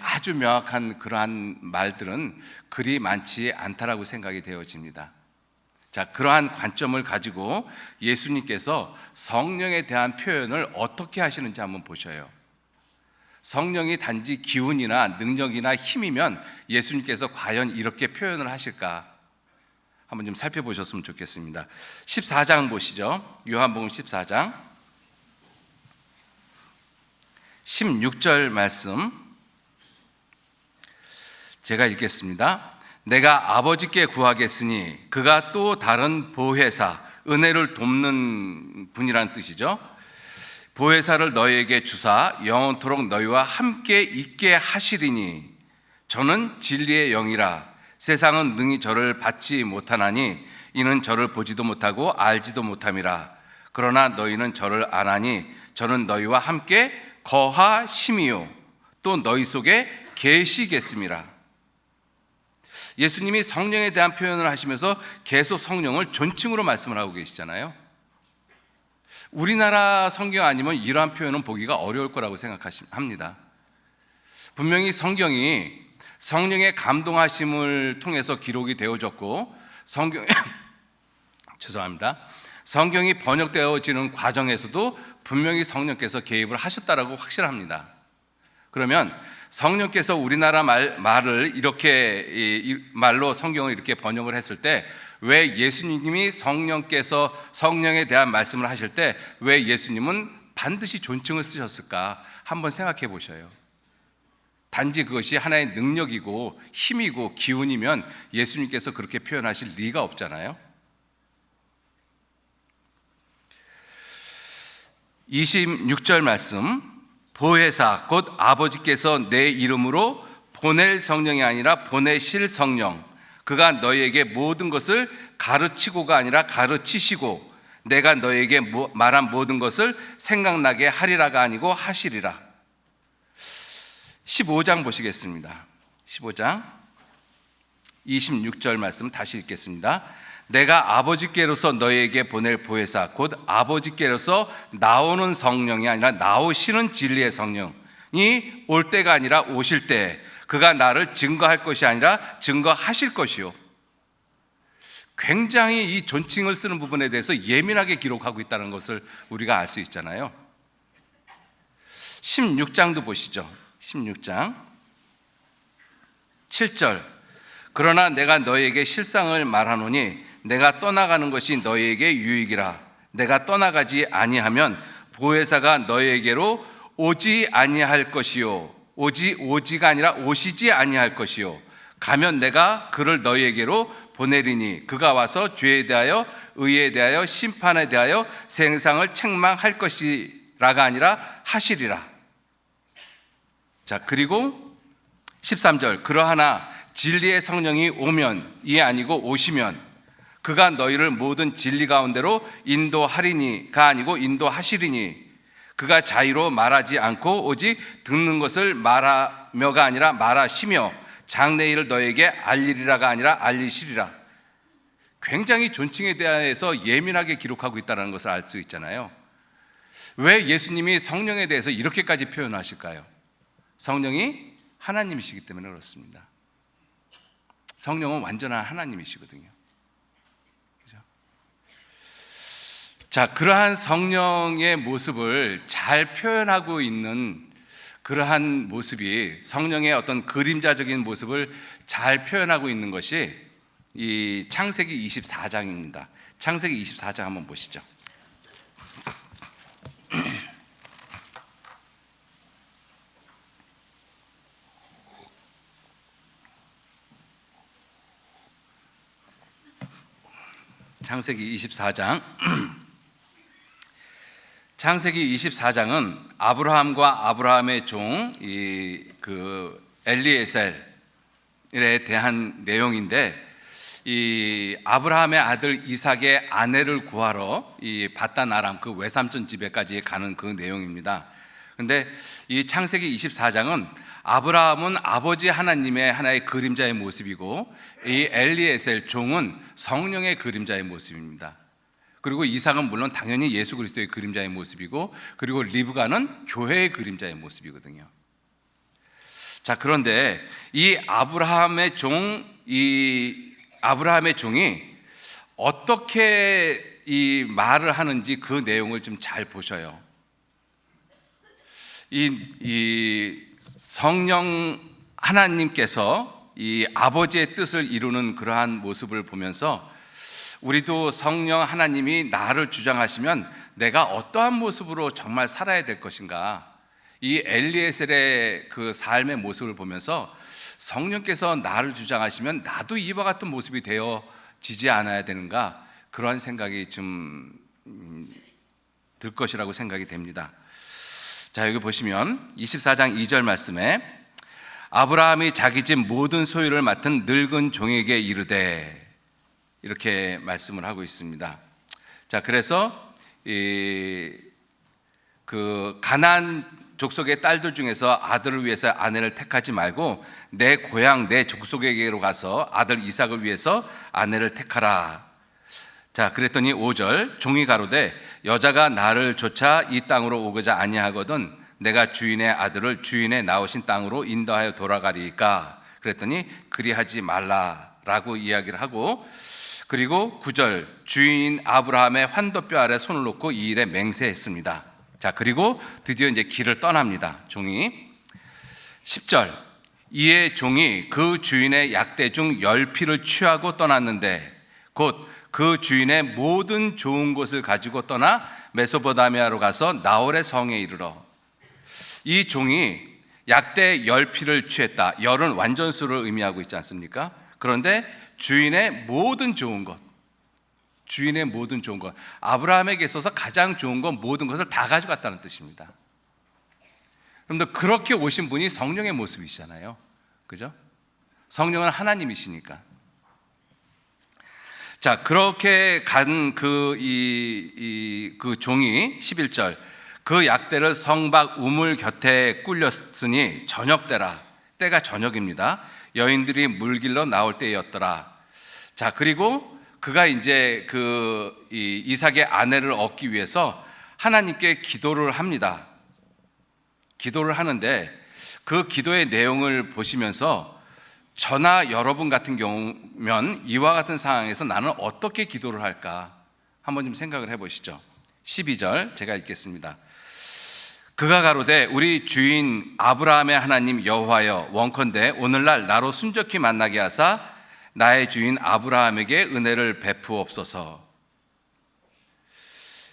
아주 명확한 그러한 말들은 그리 많지 않다라고 생각이 되어집니다. 자, 그러한 관점을 가지고 예수님께서 성령에 대한 표현을 어떻게 하시는지 한번 보셔요. 성령이 단지 기운이나 능력이나 힘이면 예수님께서 과연 이렇게 표현을 하실까? 한번 좀 살펴보셨으면 좋겠습니다. 14장 보시죠. 요한복음 14장 16절 말씀 제가 읽겠습니다. 내가 아버지께 구하겠으니 그가 또 다른 보혜사, 은혜를 돕는 분이라는 뜻이죠. 보혜사를 너희에게 주사 영원토록 너희와 함께 있게 하시리니 저는 진리의 영이라. 세상은 능히 저를 받지 못하나니 이는 저를 보지도 못하고 알지도 못함이라. 그러나 너희는 저를 아나니 저는 너희와 함께 거하심이요 또 너희 속에 계시겠음이라. 예수님이 성령에 대한 표현을 하시면서 계속 성령을 존칭으로 말씀을 하고 계시잖아요. 우리나라 성경 아니면 이러한 표현은 보기가 어려울 거라고 생각합니다. 분명히 성경이 성령의 감동하심을 통해서 기록이 되어졌고 성경이 번역되어지는 과정에서도 분명히 성령께서 개입을 하셨다라고 확실합니다. 그러면 성령께서 우리나라 말을 이렇게 말로 성경을 이렇게 번역을 했을 때 왜 예수님이 성령에 대한 말씀을 하실 때 왜 예수님은 반드시 존칭을 쓰셨을까 한번 생각해 보셔요. 단지 그것이 하나의 능력이고 힘이고 기운이면 예수님께서 그렇게 표현하실 리가 없잖아요. 26절 말씀, 보혜사 곧 아버지께서 내 이름으로 보낼 성령이 아니라 보내실 성령, 그가 너희에게 모든 것을 가르치고가 아니라 가르치시고 내가 너희에게 말한 모든 것을 생각나게 하리라가 아니고 하시리라. 15장 보시겠습니다. 15장 26절 말씀 다시 읽겠습니다. 내가 아버지께로서 너희에게 보낼 보혜사 곧 아버지께로서 나오는 성령이 아니라 나오시는 진리의 성령이 올 때가 아니라 오실 때 그가 나를 증거할 것이 아니라 증거하실 것이요. 굉장히 이 존칭을 쓰는 부분에 대해서 예민하게 기록하고 있다는 것을 우리가 알 수 있잖아요. 16장도 보시죠. 16장 7절 그러나 내가 너희에게 실상을 말하노니 내가 떠나가는 것이 너희에게 유익이라. 내가 떠나가지 아니하면 보혜사가 너희에게로 오지 아니할 것이요 오지가 아니라 오시지 아니할 것이요 가면 내가 그를 너희에게로 보내리니 그가 와서 죄에 대하여 의에 대하여 심판에 대하여 세상을 책망할 것이라가 아니라 하시리라. 자, 그리고 13절 그러하나 진리의 성령이 오면 이 아니고 오시면 그가 너희를 모든 진리 가운데로 인도하리니가 아니고 인도하시리니 그가 자의로 말하지 않고 오직 듣는 것을 말하며가 아니라 말하시며 장래일을 너에게 알리리라가 아니라 알리시리라. 굉장히 존칭에 대해서 예민하게 기록하고 있다는 것을 알 수 있잖아요. 왜 예수님이 성령에 대해서 이렇게까지 표현하실까요? 성령이 하나님이시기 때문에 그렇습니다. 성령은 완전한 하나님이시거든요. 그죠? 자, 그러한 성령의 모습을 잘 표현하고 있는 그러한 모습이 성령의 어떤 그림자적인 모습을 잘 표현하고 있는 것이 이 창세기 24장입니다. 창세기 24장 한번 보시죠. 창세기 24장 창세기 24장은 아브라함과 아브라함의 종 엘리에셀에 대한 내용인데 이 아브라함의 아들 이삭의 아내를 구하러 이 바단 아람 그 외삼촌 집에까지 가는 그 내용입니다. 그런데 이 창세기 24장은 아브라함은 아버지 하나님의 하나의 그림자의 모습이고 이 엘리에셀 종은 성령의 그림자의 모습입니다. 그리고 이삭은 물론 당연히 예수 그리스도의 그림자의 모습이고 그리고 리브가는 교회의 그림자의 모습이거든요. 자, 그런데 이 아브라함의 종이 어떻게 이 말을 하는지 그 내용을 좀 잘 보셔요. 이 성령 하나님께서 이 아버지의 뜻을 이루는 그러한 모습을 보면서 우리도 성령 하나님이 나를 주장하시면 내가 어떠한 모습으로 정말 살아야 될 것인가, 이 엘리에셀의 그 삶의 모습을 보면서 성령께서 나를 주장하시면 나도 이와 같은 모습이 되어지지 않아야 되는가, 그러한 생각이 좀 들 것이라고 생각이 됩니다. 자, 여기 보시면 24장 2절 말씀에 아브라함이 자기 집 모든 소유를 맡은 늙은 종에게 이르되, 이렇게 말씀을 하고 있습니다. 자, 그래서 그 가나안 족속의 딸들 중에서 아들을 위해서 아내를 택하지 말고 내 고향 내 족속에게로 가서 아들 이삭을 위해서 아내를 택하라. 자, 그랬더니 5절 종이 가로되 여자가 나를 쫓아 이 땅으로 오고자 아니하거든 내가 주인의 아들을 주인의 나오신 땅으로 인도하여 돌아가리이까. 그랬더니 그리하지 말라라고 이야기를 하고, 그리고 9절 주인 아브라함의 환도뼈 아래 손을 놓고 이 일에 맹세했습니다. 자, 그리고 드디어 이제 길을 떠납니다. 종이 10절 이에 종이 그 주인의 약대 중 10피를 취하고 떠났는데 곧 그 주인의 모든 좋은 것을 가지고 떠나 메소포타미아로 가서 나홀의 성에 이르러. 이 종이 약대 10피를 취했다. 열은 완전수를 의미하고 있지 않습니까? 그런데 주인의 모든 좋은 것, 주인의 모든 좋은 것, 아브라함에게 있어서 가장 좋은 것, 모든 것을 다 가져갔다는 뜻입니다. 그런데 그렇게 오신 분이 성령의 모습이시잖아요. 그죠? 성령은 하나님이시니까. 자, 그렇게 간 그 종이 11절 그 약대를 성박 우물 곁에 꿀렸으니 저녁 때라. 때가 저녁입니다. 여인들이 물길로 나올 때였더라. 자, 그리고 그가 이제 이삭의 아내를 얻기 위해서 하나님께 기도를 합니다. 기도를 하는데 그 기도의 내용을 보시면서 저나 여러분 같은 경우면 이와 같은 상황에서 나는 어떻게 기도를 할까 한번 좀 생각을 해보시죠. 12절 제가 읽겠습니다. 그가 가로되 우리 주인 아브라함의 하나님 여호와여, 원컨대 오늘날 나로 순적히 만나게 하사 나의 주인 아브라함에게 은혜를 베푸옵소서.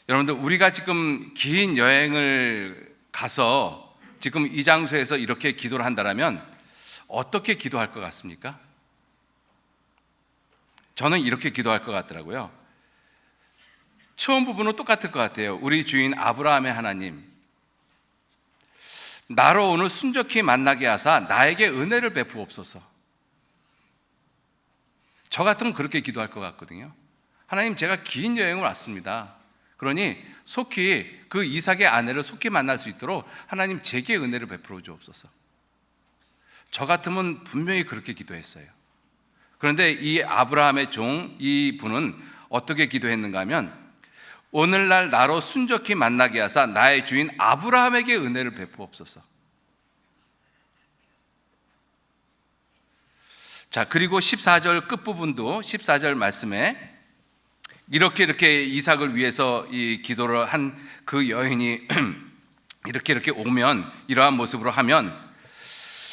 여러분들, 우리가 지금 긴 여행을 가서 지금 이 장소에서 이렇게 기도를 한다면 어떻게 기도할 것 같습니까? 저는 이렇게 기도할 것 같더라고요. 처음 부분은 똑같을 것 같아요. 우리 주인 아브라함의 하나님, 나로 오늘 순적히 만나게 하사 나에게 은혜를 베푸옵소서. 저 같으면 그렇게 기도할 것 같거든요. 하나님, 제가 긴 여행을 왔습니다. 그러니 속히 그 이삭의 아내를 속히 만날 수 있도록 하나님 제게 은혜를 베풀어 주옵소서. 저 같으면 분명히 그렇게 기도했어요. 그런데 이 아브라함의 종, 이 분은 어떻게 기도했는가 하면 오늘날 나로 순적히 만나게 하사 나의 주인 아브라함에게 은혜를 베푸옵소서. 자, 그리고 14절 끝부분도 14절 말씀에 이렇게 이삭을 위해서 이 기도를 한 그 여인이 이렇게 오면, 이러한 모습으로 하면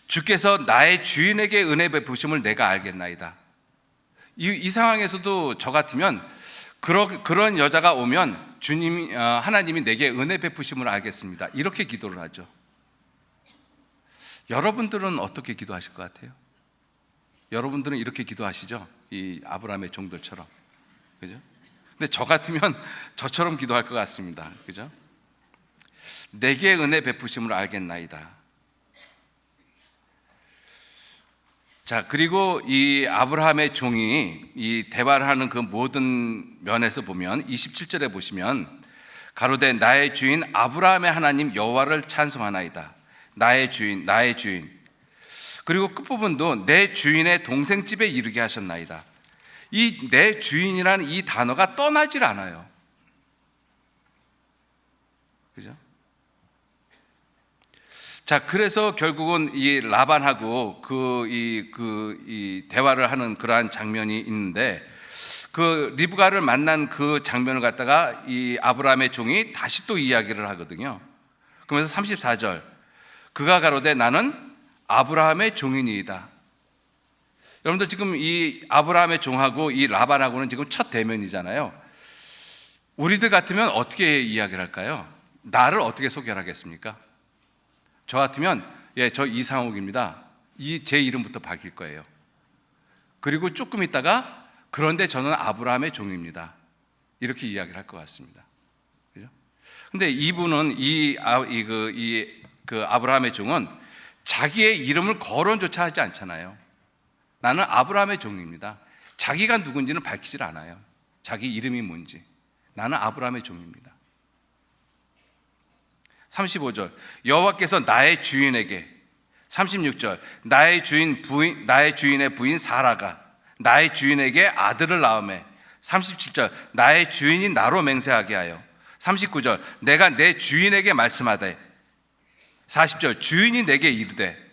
주께서 나의 주인에게 은혜 베푸심을 내가 알겠나이다. 이 상황에서도 저 같으면 그런 여자가 오면 하나님이 내게 은혜 베푸심을 알겠습니다. 이렇게 기도를 하죠. 여러분들은 어떻게 기도하실 것 같아요? 여러분들은 이렇게 기도하시죠? 이 아브라함의 종들처럼. 그죠? 근데 저 같으면 저처럼 기도할 것 같습니다. 그죠? 내게 은혜 베푸심을 알겠나이다. 자, 그리고 이 아브라함의 종이 이 대화를 하는 그 모든 면에서 보면 27절에 보시면 가로되 나의 주인 아브라함의 하나님 여호와를 찬송하나이다. 나의 주인, 나의 주인. 그리고 끝부분도 내 주인의 동생 집에 이르게 하셨나이다. 이 내 주인이라는 이 단어가 떠나질 않아요. 그죠? 자, 그래서 결국은 이 라반하고 이 대화를 하는 그러한 장면이 있는데, 그 리브가를 만난 그 장면을 갖다가 이 아브라함의 종이 다시 또 이야기를 하거든요. 그러면서 34절, 그가 가로되 나는 아브라함의 종이니이다. 여러분들, 지금 이 아브라함의 종하고 이 라반하고는 지금 첫 대면이잖아요. 우리들 같으면 어떻게 이야기를 할까요? 나를 어떻게 소개를 하겠습니까? 저 같으면 저 이상욱입니다. 제 이름부터 밝힐 거예요. 그리고 조금 있다가 그런데 저는 아브라함의 종입니다. 이렇게 이야기를 할 것 같습니다. 그죠? 근데 이분은 그 아브라함의 종은 자기의 이름을 거론조차 하지 않잖아요. 나는 아브라함의 종입니다. 자기가 누군지는 밝히질 않아요. 자기 이름이 뭔지. 나는 아브라함의 종입니다. 35절, 여호와께서 나의 주인에게. 36절, 나의 주인의 부인 사라가 나의 주인에게 아들을 낳으매. 37절, 나의 주인이 나로 맹세하게 하여. 39절, 내가 내 주인에게 말씀하되. 40절, 주인이 내게 이르되.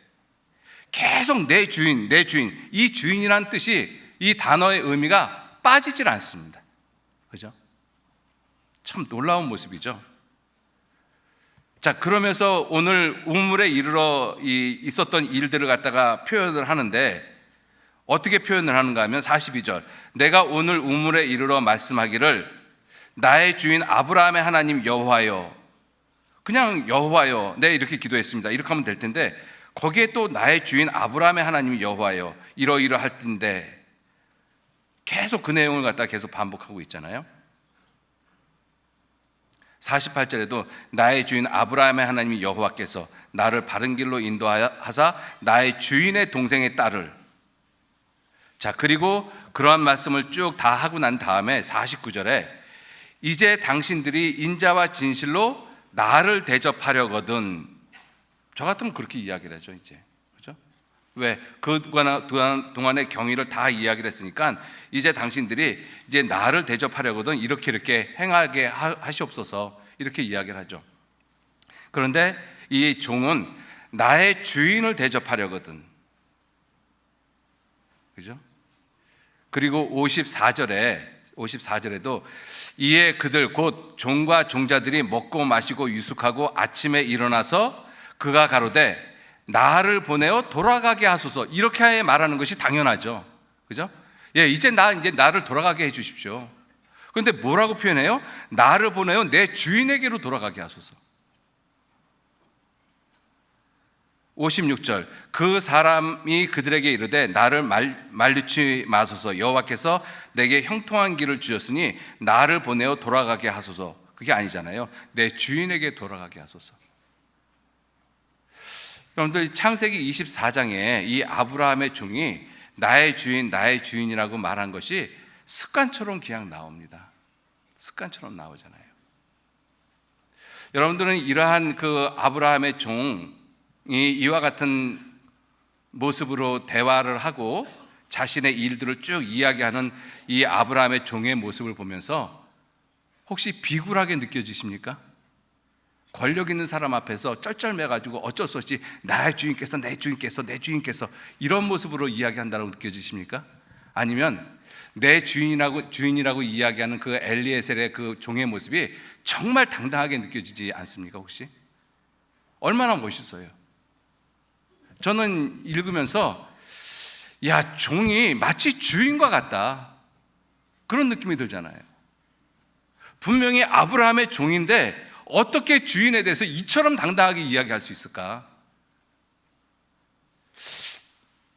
계속 내 주인, 이 주인이라는 뜻이, 이 단어의 의미가 빠지질 않습니다. 그죠? 참 놀라운 모습이죠. 자, 그러면서 오늘 우물에 이르러 있었던 일들을 갖다가 표현을 하는데, 어떻게 표현을 하는가 하면 42절, 내가 오늘 우물에 이르러 말씀하기를 나의 주인 아브라함의 하나님 여호와여. 그냥 여호와여, 네, 이렇게 기도했습니다. 이렇게 하면 될 텐데, 거기에 또 나의 주인 아브라함의 하나님 여호와여 이러이러할 텐데, 계속 그 내용을 갖다가 계속 반복하고 있잖아요. 48절에도 나의 주인 아브라함의 하나님 여호와께서 나를 바른 길로 인도하사 나의 주인의 동생의 딸을. 자, 그리고 그러한 말씀을 쭉 다 하고 난 다음에 49절에 이제 당신들이 인자와 진실로 나를 대접하려거든. 저 같으면 그렇게 이야기를 하죠, 이제. 그죠? 왜? 그동안의 경위를 다 이야기를 했으니까 이제 당신들이 이제 나를 대접하려거든 이렇게 행하게 하시옵소서 이렇게 이야기를 하죠. 그런데 이 종은 나의 주인을 대접하려거든. 그죠? 그리고 54절에도 이에 그들 곧 종과 종자들이 먹고 마시고 유숙하고 아침에 일어나서 그가 가로되 나를 보내어 돌아가게 하소서 이렇게 말하는 것이 당연하죠. 그죠? 예, 이제 나를 돌아가게 해 주십시오. 그런데 뭐라고 표현해요? 나를 보내어 내 주인에게로 돌아가게 하소서. 56절 그 사람이 그들에게 이르되 나를 말리지 마소서 여호와께서 내게 형통한 길을 주셨으니 나를 보내어 돌아가게 하소서. 그게 아니잖아요. 내 주인에게 돌아가게 하소서. 여러분들 창세기 24장에 이 아브라함의 종이 나의 주인이라고 말한 것이 습관처럼 그냥 나옵니다. 습관처럼 나오잖아요. 여러분들은 이러한 그 아브라함의 종이 이와 같은 모습으로 대화를 하고 자신의 일들을 쭉 이야기하는 이 아브라함의 종의 모습을 보면서 혹시 비굴하게 느껴지십니까? 권력 있는 사람 앞에서 쩔쩔매가지고 어쩔 수 없이 나의 주인께서 내 주인께서 이런 모습으로 이야기한다고 느껴지십니까? 아니면 내 주인이라고 이야기하는 그 엘리에셀의 그 종의 모습이 정말 당당하게 느껴지지 않습니까? 혹시? 얼마나 멋있어요. 저는 읽으면서 야, 종이 마치 주인과 같다 그런 느낌이 들잖아요. 분명히 아브라함의 종인데 어떻게 주인에 대해서 이처럼 당당하게 이야기할 수 있을까?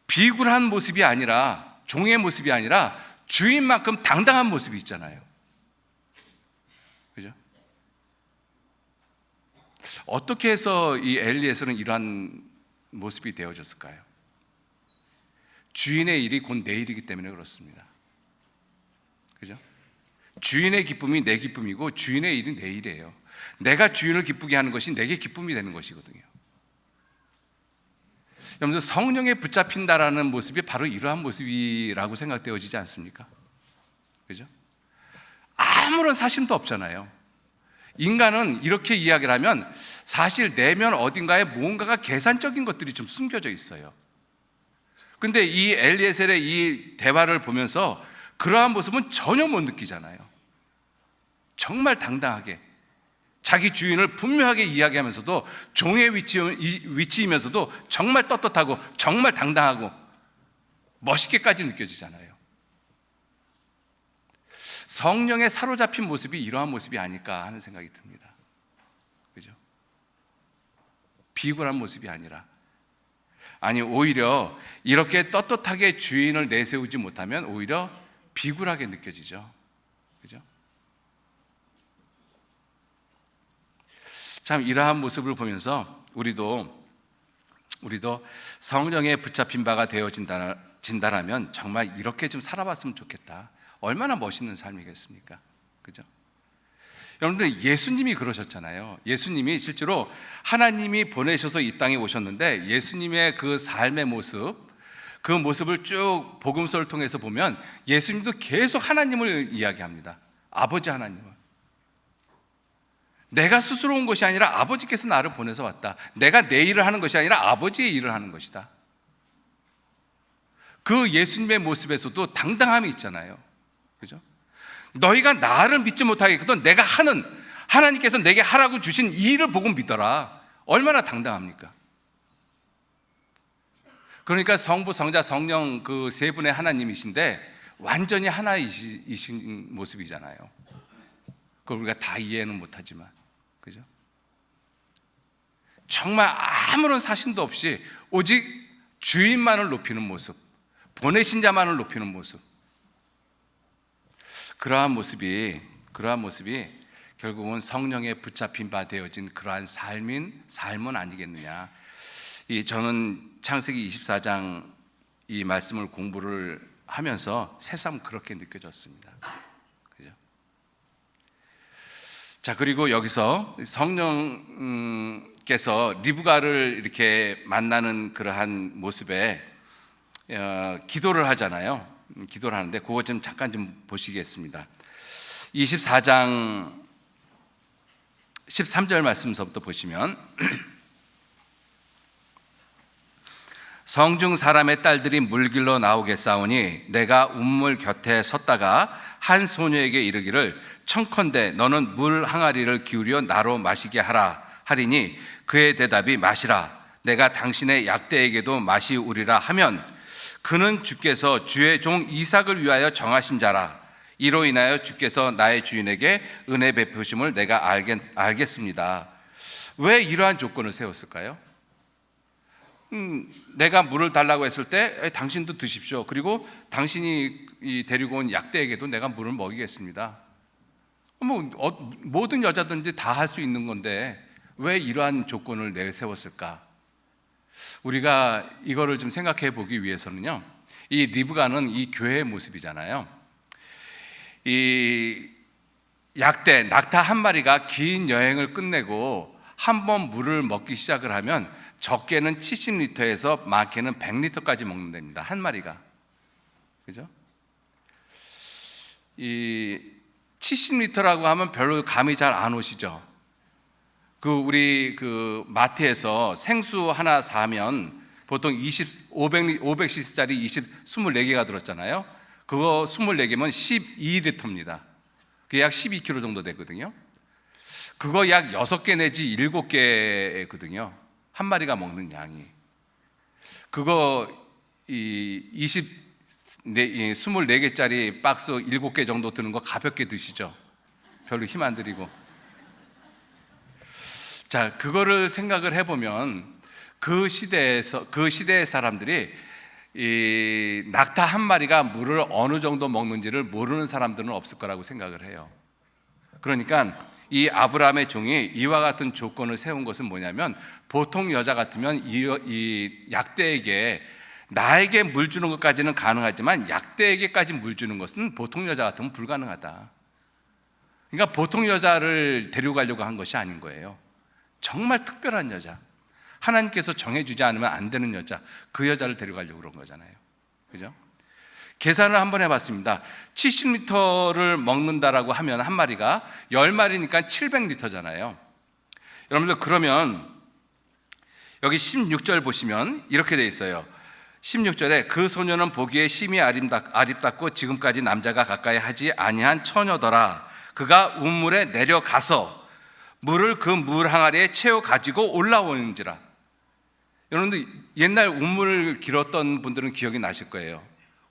비굴한 모습이 아니라, 종의 모습이 아니라 주인만큼 당당한 모습이 있잖아요. 그죠? 어떻게 해서 이 엘리에서는 이러한 모습이 되어졌을까요? 주인의 일이 곧 내 일이기 때문에 그렇습니다. 그죠? 주인의 기쁨이 내 기쁨이고 주인의 일이 내 일이에요. 내가 주인을 기쁘게 하는 것이 내게 기쁨이 되는 것이거든요. 여러분들 성령에 붙잡힌다라는 모습이 바로 이러한 모습이라고 생각되어지지 않습니까? 그죠? 아무런 사심도 없잖아요. 인간은 이렇게 이야기를 하면 사실 내면 어딘가에 뭔가가 계산적인 것들이 좀 숨겨져 있어요. 근데 이 엘리에셀의 이 대화를 보면서 그러한 모습은 전혀 못 느끼잖아요. 정말 당당하게 자기 주인을 분명하게 이야기하면서도 종의 위치이면서도 정말 떳떳하고 정말 당당하고 멋있게까지 느껴지잖아요. 성령에 사로잡힌 모습이 이러한 모습이 아닐까 하는 생각이 듭니다. 그죠? 비굴한 모습이 아니라, 아니 오히려 이렇게 떳떳하게 주인을 내세우지 못하면 오히려 비굴하게 느껴지죠. 그죠? 참 이러한 모습을 보면서 우리도 성령에 붙잡힌 바가 되어진다라면 정말 이렇게 좀 살아봤으면 좋겠다. 얼마나 멋있는 삶이겠습니까? 그죠? 여러분들 예수님이 그러셨잖아요. 예수님이 실제로 하나님이 보내셔서 이 땅에 오셨는데 예수님의 그 삶의 모습, 그 모습을 쭉 복음서를 통해서 보면 예수님도 계속 하나님을 이야기합니다. 아버지 하나님을. 내가 스스로 온 것이 아니라 아버지께서 나를 보내서 왔다. 내가 내 일을 하는 것이 아니라 아버지의 일을 하는 것이다. 그 예수님의 모습에서도 당당함이 있잖아요. 그죠? 너희가 나를 믿지 못하겠거든 내가 하는, 하나님께서 내게 하라고 주신 이 일을 보고 믿어라. 얼마나 당당합니까? 그러니까 성부, 성자, 성령 그 세 분의 하나님이신데 완전히 하나이신 모습이잖아요. 그걸 우리가 다 이해는 못하지만, 그죠? 정말 아무런 사심도 없이 오직 주인만을 높이는 모습, 보내신 자만을 높이는 모습, 그러한 모습이 결국은 성령에 붙잡힌 바 되어진 그러한 삶은 아니겠느냐. 저는 창세기 24장 이 말씀을 공부를 하면서 새삼 그렇게 느껴졌습니다. 그죠? 자, 그리고 여기서 성령께서 리브가를 이렇게 만나는 그러한 모습에 기도를 하잖아요. 기도를 하는데 그거 좀 잠깐 좀 보시겠습니다. 24장 13절 말씀서부터 보시면 성중 사람의 딸들이 물길로 나오겠사오니 내가 운물 곁에 섰다가 한 소녀에게 이르기를 청컨대 너는 물 항아리를 기울여 나로 마시게 하라 하리니 그의 대답이 마시라 내가 당신의 약대에게도 마시우리라 하면 그는 주께서 주의 종 이삭을 위하여 정하신 자라 이로 인하여 주께서 나의 주인에게 은혜 베푸심을 내가 알겠습니다. 왜 이러한 조건을 세웠을까요? 내가 물을 달라고 했을 때 당신도 드십시오. 그리고 당신이 데리고 온 약대에게도 내가 물을 먹이겠습니다. 모든 여자든지 다 할 수 있는 건데 왜 이러한 조건을 내세웠을까? 우리가 이거를 좀 생각해 보기 위해서는요, 이 리브가는 이 교회의 모습이잖아요. 이 약대, 낙타 한 마리가 긴 여행을 끝내고 한 번 물을 먹기 시작을 하면 적게는 70리터에서 많게는 100리터까지 먹는답니다. 한 마리가. 그죠? 이 70리터라고 하면 별로 감이 잘 안 오시죠? 우리 마트에서 생수 하나 사면 보통 500cc짜리 24개가 들었잖아요. 그거 24개면 12리터입니다. 그게 약 12kg 정도 되거든요. 그거 약 6개 내지 7개거든요. 한 마리가 먹는 양이. 그거 24개짜리 박스 7개 정도 드는 거 가볍게 드시죠. 별로 힘 안 들이고. 자, 그거를 생각을 해보면 그 시대의 사람들이 이 낙타 한 마리가 물을 어느 정도 먹는지를 모르는 사람들은 없을 거라고 생각을 해요. 그러니까 이 아브라함의 종이 이와 같은 조건을 세운 것은 뭐냐면, 보통 여자 같으면 이 약대에게 나에게 물 주는 것까지는 가능하지만 약대에게까지 물 주는 것은 보통 여자 같으면 불가능하다. 그러니까 보통 여자를 데리고 가려고 한 것이 아닌 거예요. 정말 특별한 여자, 하나님께서 정해주지 않으면 안 되는 여자, 그 여자를 데려가려고 그런 거잖아요. 그죠? 계산을 한번 해봤습니다. 70리터를 먹는다라고 하면 한 마리가 10마리니까 700리터잖아요. 여러분들, 그러면 여기 16절 보시면 이렇게 돼 있어요. 16절에 그 소녀는 보기에 심히 아립답고 지금까지 남자가 가까이 하지 아니한 처녀더라. 그가 운물에 내려가서 물을 그 물 항아리에 채워 가지고 올라오는지라. 여러분들, 옛날 운물을 길었던 분들은 기억이 나실 거예요.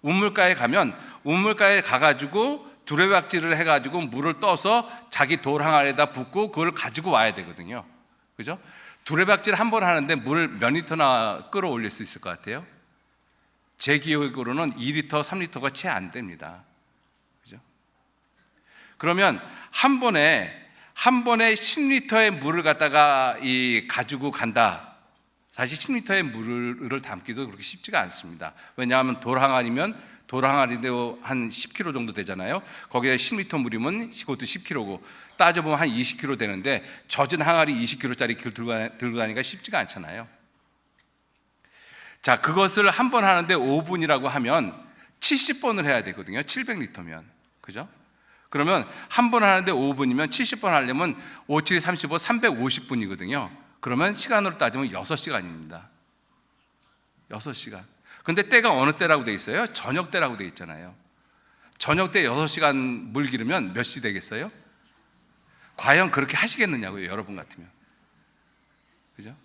운물가에 가면 운물가에 가가지고 두레박질을 해가지고 물을 떠서 자기 돌 항아리에다 붓고 그걸 가지고 와야 되거든요. 그죠? 두레박질 한 번 하는데 물 몇 리터나 끌어올릴 수 있을 것 같아요? 제 기억으로는 2리터, 3리터가 채 안 됩니다. 그죠? 그러면 한 번에 10리터의 물을 갖다가 가지고 간다. 사실 10리터의 물을 담기도 그렇게 쉽지가 않습니다. 왜냐하면 돌 항아리도 한 10kg 정도 되잖아요. 거기에 10리터 물이면 그것도 10kg고 따져보면 한 20kg 되는데 젖은 항아리 20kg짜리 들고 다니기가 쉽지가 않잖아요. 자, 그것을 한 번 하는데 5분이라고 하면 70번을 해야 되거든요. 700리터면. 그죠? 그러면 한 번 하는데 5분이면 70번 하려면 5, 7, 35, 350분이거든요. 그러면 시간으로 따지면 6시간입니다. 6시간. 근데 때가 어느 때라고 돼 있어요? 저녁 때라고 돼 있잖아요. 저녁 때 6시간 물 기르면 몇 시 되겠어요? 과연 그렇게 하시겠느냐고요, 여러분 같으면. 그죠?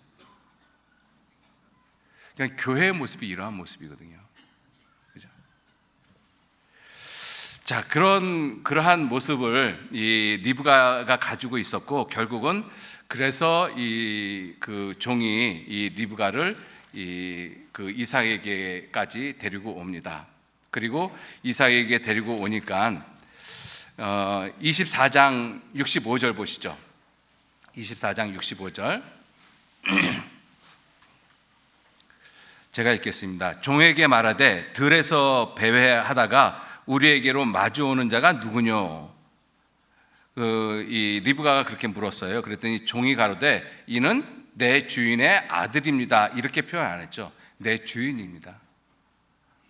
그냥 교회의 모습이 이러한 모습이거든요. 그죠? 자, 그러한 모습을 이 리브가가 가지고 있었고, 결국은 그래서 그 종이 이 리브가를 그 이삭에게까지 데리고 옵니다. 그리고 이삭에게 데리고 오니까 24장 65절 보시죠. 24장 65절 제가 읽겠습니다. 종에게 말하되 들에서 배회하다가 우리에게로 마주오는 자가 누구뇨? 이 리브가가 그렇게 물었어요. 그랬더니 종이 가로되 이는 내 주인의 아들입니다. 이렇게 표현 안 했죠. 내 주인입니다.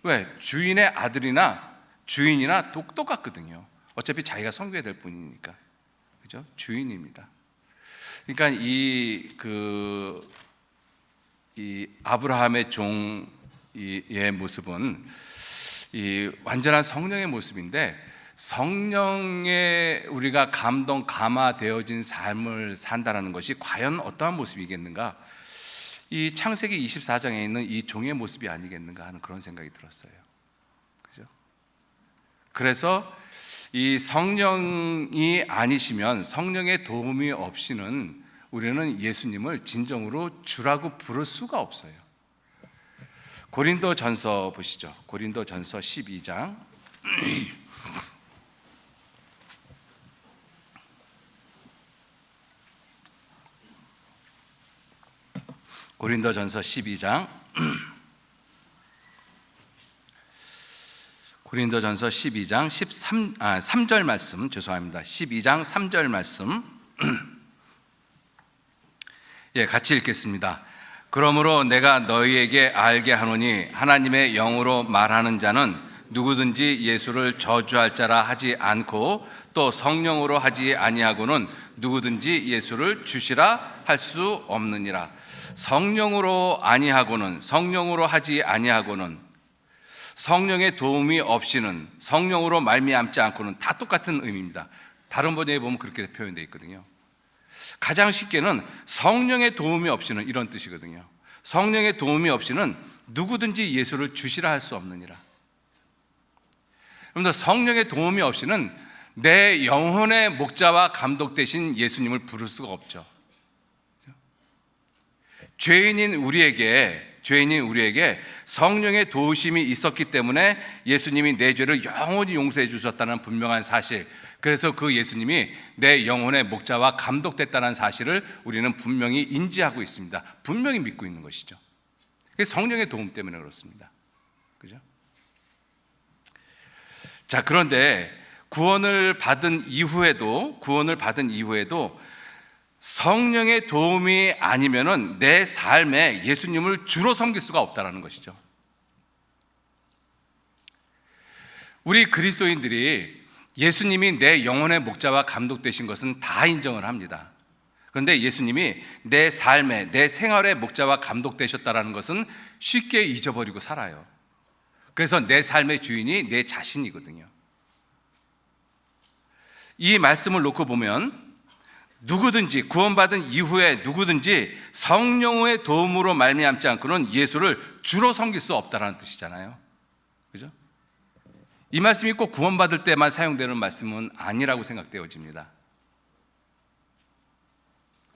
왜? 주인의 아들이나 주인이나 똑같거든요. 어차피 자기가 섬겨야 될 뿐이니까. 그죠? 주인입니다. 그러니까 이 아브라함의 종의 모습은 이 완전한 성령의 모습인데, 성령에 우리가 감화되어진 삶을 산다는 것이 과연 어떠한 모습이겠는가? 이 창세기 24장에 있는 이 종의 모습이 아니겠는가 하는 그런 생각이 들었어요. 그죠? 그래서 이 성령이 아니시면, 성령의 도움이 없이는 우리는 예수님을 진정으로 주라고 부를 수가 없어요. 고린도전서 보시죠. 고린도전서 12장 고린도전서 12장 3절 말씀, 죄송합니다. 12장 3절 말씀 같이 읽겠습니다. 그러므로 내가 너희에게 알게 하노니 하나님의 영으로 말하는 자는 누구든지 예수를 저주할 자라 하지 않고 또 성령으로 하지 아니하고는 누구든지 예수를 주시라 할 수 없느니라. 성령으로 하지 아니하고는, 성령의 도움이 없이는, 성령으로 말미암지 않고는, 다 똑같은 의미입니다. 다른 번역에 보면 그렇게 표현되어 있거든요. 가장 쉽게는 성령의 도움이 없이는, 이런 뜻이거든요. 성령의 도움이 없이는 누구든지 예수를 주시라 할 수 없느니라. 여러분들, 성령의 도움이 없이는 내 영혼의 목자와 감독 되신 예수님을 부를 수가 없죠. 죄인인 우리에게 성령의 도우심이 있었기 때문에 예수님이 내 죄를 영원히 용서해 주셨다는 분명한 사실, 그래서 그 예수님이 내 영혼의 목자와 감독됐다는 사실을 우리는 분명히 인지하고 있습니다. 분명히 믿고 있는 것이죠. 성령의 도움 때문에 그렇습니다. 그죠? 자, 그런데 구원을 받은 이후에도 성령의 도움이 아니면은 내 삶에 예수님을 주로 섬길 수가 없다는 것이죠. 우리 그리스도인들이 예수님이 내 영혼의 목자와 감독 되신 것은 다 인정을 합니다. 그런데 예수님이 내 삶에, 내 생활의 목자와 감독 되셨다는 것은 쉽게 잊어버리고 살아요. 그래서 내 삶의 주인이 내 자신이거든요. 이 말씀을 놓고 보면 누구든지, 구원받은 이후에 누구든지 성령의 도움으로 말미암지 않고는 예수를 주로 섬길 수 없다는 뜻이잖아요. 그죠? 이 말씀이 꼭 구원받을 때만 사용되는 말씀은 아니라고 생각되어집니다.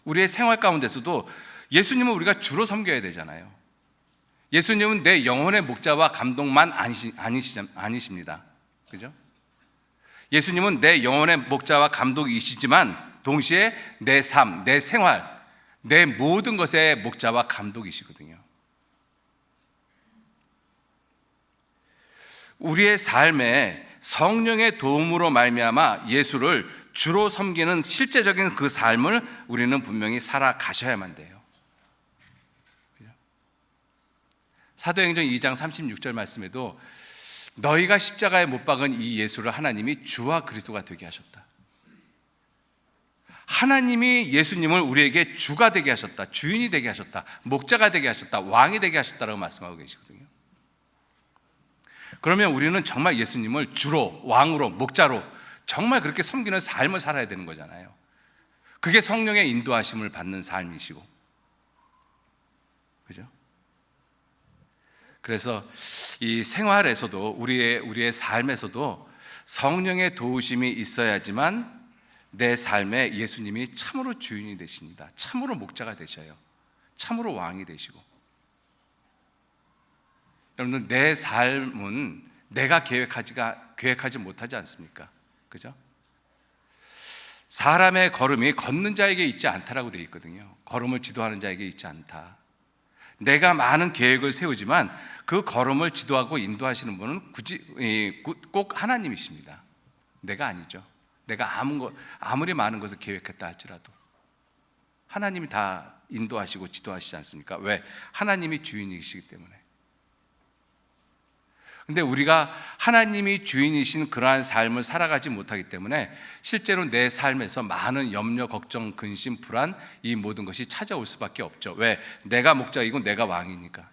우리의 생활 가운데서도 예수님은 우리가 주로 섬겨야 되잖아요. 예수님은 내 영혼의 목자와 감독만 아니십니다. 그죠? 예수님은 내 영혼의 목자와 감독이시지만 동시에 내 삶, 내 생활, 내 모든 것의 목자와 감독이시거든요. 우리의 삶에 성령의 도움으로 말미암아 예수를 주로 섬기는 실제적인 그 삶을 우리는 분명히 살아가셔야만 돼요. 사도행전 2장 36절 말씀에도 너희가 십자가에 못 박은 이 예수를 하나님이 주와 그리스도가 되게 하셨다. 하나님이 예수님을 우리에게 주가 되게 하셨다, 주인이 되게 하셨다, 목자가 되게 하셨다, 왕이 되게 하셨다라고 말씀하고 계시거든요. 그러면 우리는 정말 예수님을 주로, 왕으로, 목자로 정말 그렇게 섬기는 삶을 살아야 되는 거잖아요. 그게 성령의 인도하심을 받는 삶이시고, 그죠? 그래서 이 생활에서도, 우리의 삶에서도 성령의 도우심이 있어야지만 내 삶에 예수님이 참으로 주인이 되십니다. 참으로 목자가 되셔요. 참으로 왕이 되시고. 여러분들, 내 삶은 내가 계획하지 못하지 않습니까? 그죠? 사람의 걸음이 걷는 자에게 있지 않다라고 되어 있거든요. 걸음을 지도하는 자에게 있지 않다. 내가 많은 계획을 세우지만 그 걸음을 지도하고 인도하시는 분은 꼭 하나님이십니다. 내가 아니죠. 내가 아무리 많은 것을 계획했다 할지라도 하나님이 다 인도하시고 지도하시지 않습니까? 왜? 하나님이 주인이시기 때문에. 근데 우리가 하나님이 주인이신 그러한 삶을 살아가지 못하기 때문에 실제로 내 삶에서 많은 염려, 걱정, 근심, 불안, 이 모든 것이 찾아올 수밖에 없죠. 왜? 내가 목자이고 내가 왕이니까.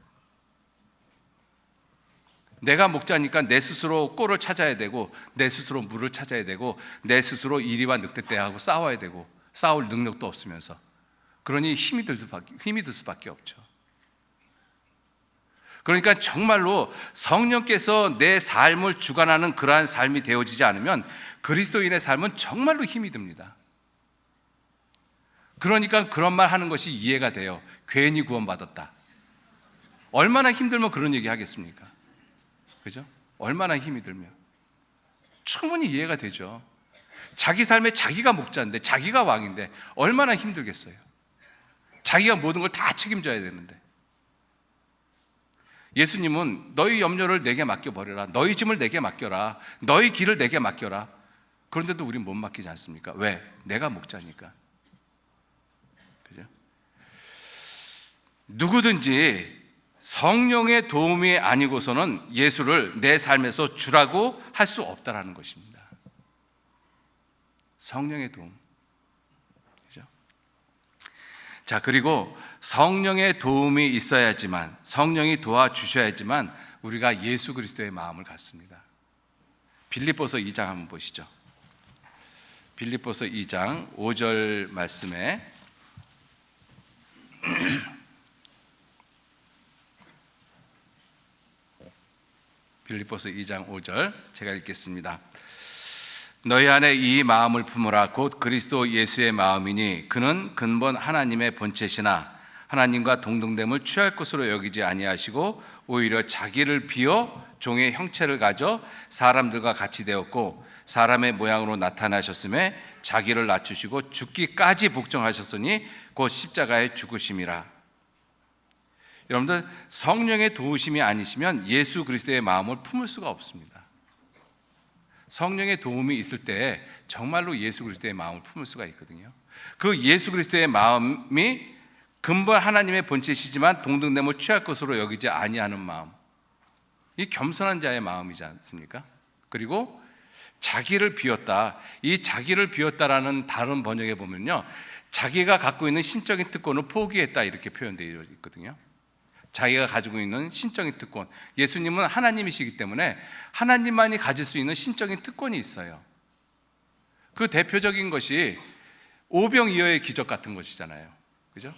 내가 목자니까 내 스스로 꼴을 찾아야 되고, 내 스스로 물을 찾아야 되고, 내 스스로 이리와 늑대떼하고 싸워야 되고, 싸울 능력도 없으면서, 그러니 힘이 들 수밖에 없죠. 그러니까 정말로 성령께서 내 삶을 주관하는 그러한 삶이 되어지지 않으면 그리스도인의 삶은 정말로 힘이 듭니다. 그러니까 그런 말 하는 것이 이해가 돼요. 괜히 구원받았다. 얼마나 힘들면 그런 얘기 하겠습니까? 그죠? 얼마나 힘이 들면 충분히 이해가 되죠. 자기 삶에 자기가 목자인데, 자기가 왕인데 얼마나 힘들겠어요. 자기가 모든 걸 다 책임져야 되는데. 예수님은 너희 염려를 내게 맡겨버려라, 너희 짐을 내게 맡겨라, 너희 길을 내게 맡겨라. 그런데도 우린 못 맡기지 않습니까? 왜? 내가 목자니까. 그죠? 누구든지 성령의 도움이 아니고서는 예수를 내 삶에서 주라고 할 수 없다라는 것입니다. 성령의 도움. 그죠? 자, 그리고 성령의 도움이 있어야지만, 성령이 도와주셔야지만 우리가 예수 그리스도의 마음을 갖습니다. 빌립보서 2장 한번 보시죠. 빌립보서 2장 5절 말씀에 빌립보서 2장 5절 제가 읽겠습니다. 너희 안에 이 마음을 품으라. 곧 그리스도 예수의 마음이니 그는 근본 하나님의 본체시나 하나님과 동등됨을 취할 것으로 여기지 아니하시고 오히려 자기를 비어 종의 형체를 가져 사람들과 같이 되었고 사람의 모양으로 나타나셨음에 자기를 낮추시고 죽기까지 복종하셨으니 곧 십자가의 죽으심이라. 여러분들, 성령의 도우심이 아니시면 예수 그리스도의 마음을 품을 수가 없습니다. 성령의 도움이 있을 때 정말로 예수 그리스도의 마음을 품을 수가 있거든요. 그 예수 그리스도의 마음이 근본 하나님의 본체시지만 동등됨을 취할 것으로 여기지 아니하는 마음, 이 겸손한 자의 마음이지 않습니까? 그리고 자기를 비웠다. 이 자기를 비웠다라는 다른 번역에 보면요, 자기가 갖고 있는 신적인 특권을 포기했다 이렇게 표현되어 있거든요. 자기가 가지고 있는 신적인 특권, 예수님은 하나님이시기 때문에 하나님만이 가질 수 있는 신적인 특권이 있어요. 그 대표적인 것이 오병이어의 기적 같은 것이잖아요. 그죠?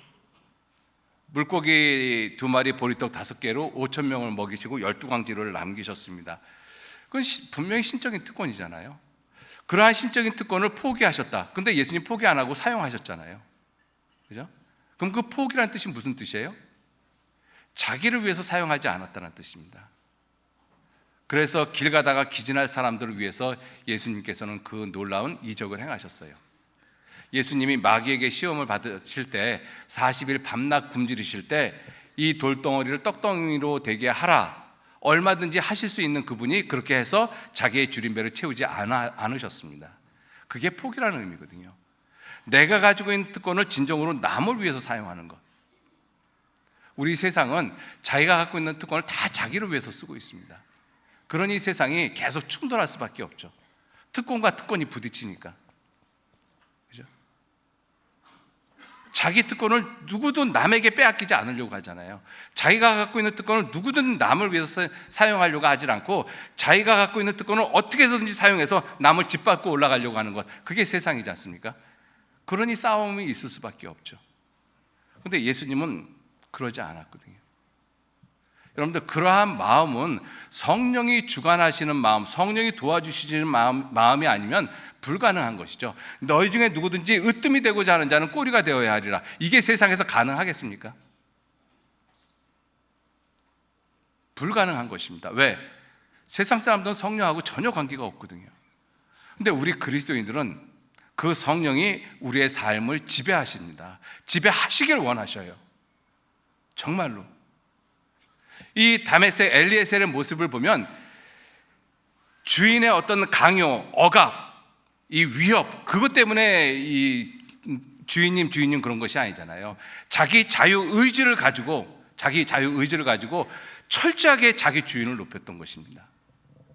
물고기 2마리 보리떡 5개로 5,000명을 먹이시고 12광지를 남기셨습니다. 그건 분명히 신적인 특권이잖아요. 그러한 신적인 특권을 포기하셨다. 근데 예수님 포기 안 하고 사용하셨잖아요. 그죠? 그럼 그 포기라는 뜻이 무슨 뜻이에요? 자기를 위해서 사용하지 않았다는 뜻입니다. 그래서 길 가다가 기진할 사람들을 위해서 예수님께서는 그 놀라운 이적을 행하셨어요. 예수님이 마귀에게 시험을 받으실 때 40일 밤낮 굶주리실 때 이 돌덩어리를 떡덩이로 되게 하라, 얼마든지 하실 수 있는 그분이 그렇게 해서 자기의 줄임배를 채우지 않으셨습니다. 그게 포기라는 의미거든요. 내가 가지고 있는 특권을 진정으로 남을 위해서 사용하는 것. 우리 세상은 자기가 갖고 있는 특권을 다 자기를 위해서 쓰고 있습니다. 그러니 세상이 계속 충돌할 수밖에 없죠. 특권과 특권이 부딪히니까. 그죠? 자기 특권을 누구도 남에게 빼앗기지 않으려고 하잖아요. 자기가 갖고 있는 특권을 누구든 남을 위해서 사용하려고 하지 않고 자기가 갖고 있는 특권을 어떻게든지 사용해서 남을 짓밟고 올라가려고 하는 것, 그게 세상이지 않습니까? 그러니 싸움이 있을 수밖에 없죠. 그런데 예수님은 그러지 않았거든요. 여러분들, 그러한 마음은 성령이 주관하시는 마음, 성령이 도와주시는 마음이 아니면 불가능한 것이죠. 너희 중에 누구든지 으뜸이 되고자 하는 자는 꼬리가 되어야 하리라. 이게 세상에서 가능하겠습니까? 불가능한 것입니다. 왜? 세상 사람들은 성령하고 전혀 관계가 없거든요. 근데 우리 그리스도인들은 그 성령이 우리의 삶을 지배하십니다. 지배하시길 원하셔요. 정말로. 이 다메섹 엘리에셀의 모습을 보면 주인의 어떤 강요, 억압, 이 위협, 그것 때문에 이 주인님 그런 것이 아니잖아요. 자기 자유의지를 가지고 철저하게 자기 주인을 높였던 것입니다.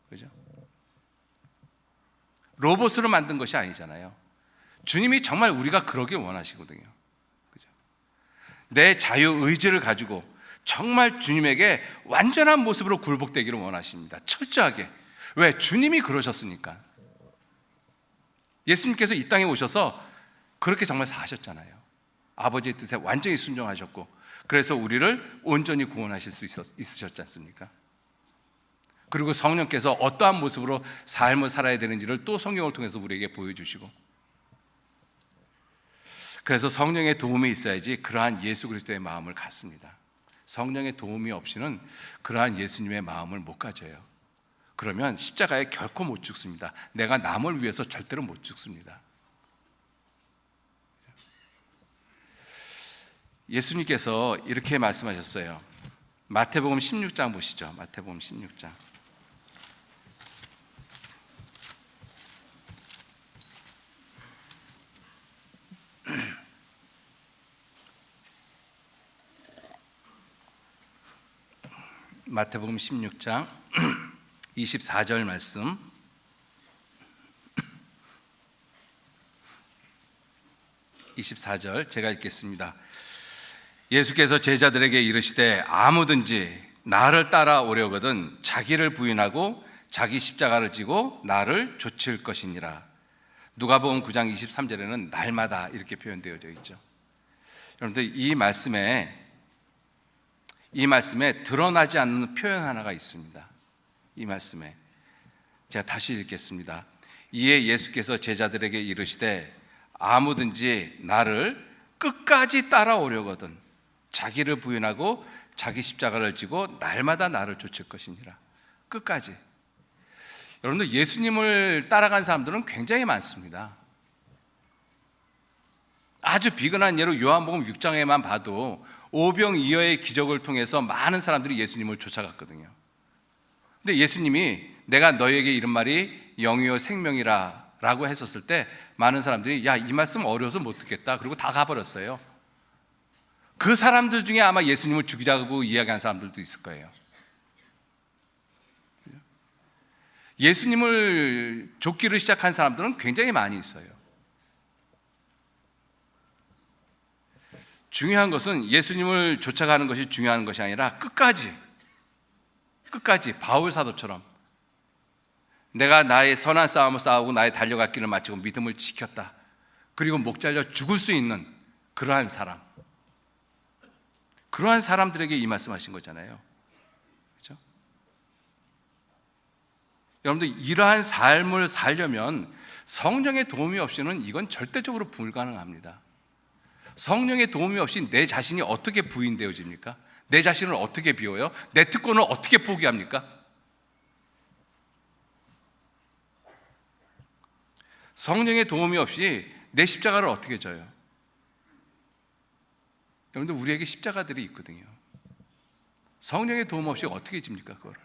그죠? 로봇으로 만든 것이 아니잖아요. 주님이 정말 우리가 그러길 원하시거든요. 그죠? 내 자유의지를 가지고 정말 주님에게 완전한 모습으로 굴복되기를 원하십니다. 철저하게. 왜? 주님이 그러셨으니까. 예수님께서 이 땅에 오셔서 그렇게 정말 사셨잖아요. 아버지의 뜻에 완전히 순종하셨고, 그래서 우리를 온전히 구원하실 수 있으셨지 않습니까? 그리고 성령께서 어떠한 모습으로 삶을 살아야 되는지를 또 성경을 통해서 우리에게 보여주시고, 그래서 성령의 도움이 있어야지 그러한 예수 그리스도의 마음을 갖습니다. 성령의 도움이 없이는 그러한 예수님의 마음을 못 가져요. 그러면 십자가에 결코 못 죽습니다. 내가 남을 위해서 절대로 못 죽습니다. 예수님께서 이렇게 말씀하셨어요. 마태복음 16장 보시죠. 마태복음 16장. 마태복음 16장 24절 말씀. 제가 읽겠습니다. 예수께서 제자들에게 이르시되 아무든지 나를 따라오려거든 자기를 부인하고 자기 십자가를 지고 나를 좇을 것이니라. 누가복음 9장 23절에는 날마다 이렇게 표현되어져 있죠. 여러분들 이 말씀에 드러나지 않는 표현 하나가 있습니다. 이 말씀에 제가 다시 읽겠습니다. 이에 예수께서 제자들에게 이르시되 아무든지 나를 끝까지 따라오려거든 자기를 부인하고 자기 십자가를 지고 날마다 나를 좇을 것이니라. 끝까지. 여러분들 예수님을 따라간 사람들은 굉장히 많습니다. 아주 비근한 예로 요한복음 6장에만 봐도 오병이어의 기적을 통해서 많은 사람들이 예수님을 쫓아갔거든요. 근데 예수님이 내가 너에게 이른 말이 영이요 생명이라 라고 했었을 때 많은 사람들이 야, 이 말씀 어려워서 못 듣겠다. 그리고 다 가버렸어요. 그 사람들 중에 아마 예수님을 죽이자고 이야기한 사람들도 있을 거예요. 예수님을 쫓기를 시작한 사람들은 굉장히 많이 있어요. 중요한 것은 예수님을 쫓아가는 것이 중요한 것이 아니라 끝까지 바울 사도처럼 내가 나의 선한 싸움을 싸우고 나의 달려갈 길을 마치고 믿음을 지켰다. 그리고 목 잘려 죽을 수 있는 그러한 사람들에게 이 말씀하신 거잖아요. 그렇죠? 여러분들 이러한 삶을 살려면 성령의 도움이 없이는 이건 절대적으로 불가능합니다. 성령의 도움이 없이 내 자신이 어떻게 부인되어집니까? 내 자신을 어떻게 비워요? 내 특권을 어떻게 포기합니까? 성령의 도움이 없이 내 십자가를 어떻게 져요? 여러분들 우리에게 십자가들이 있거든요. 성령의 도움 없이 어떻게 집니까? 그거를.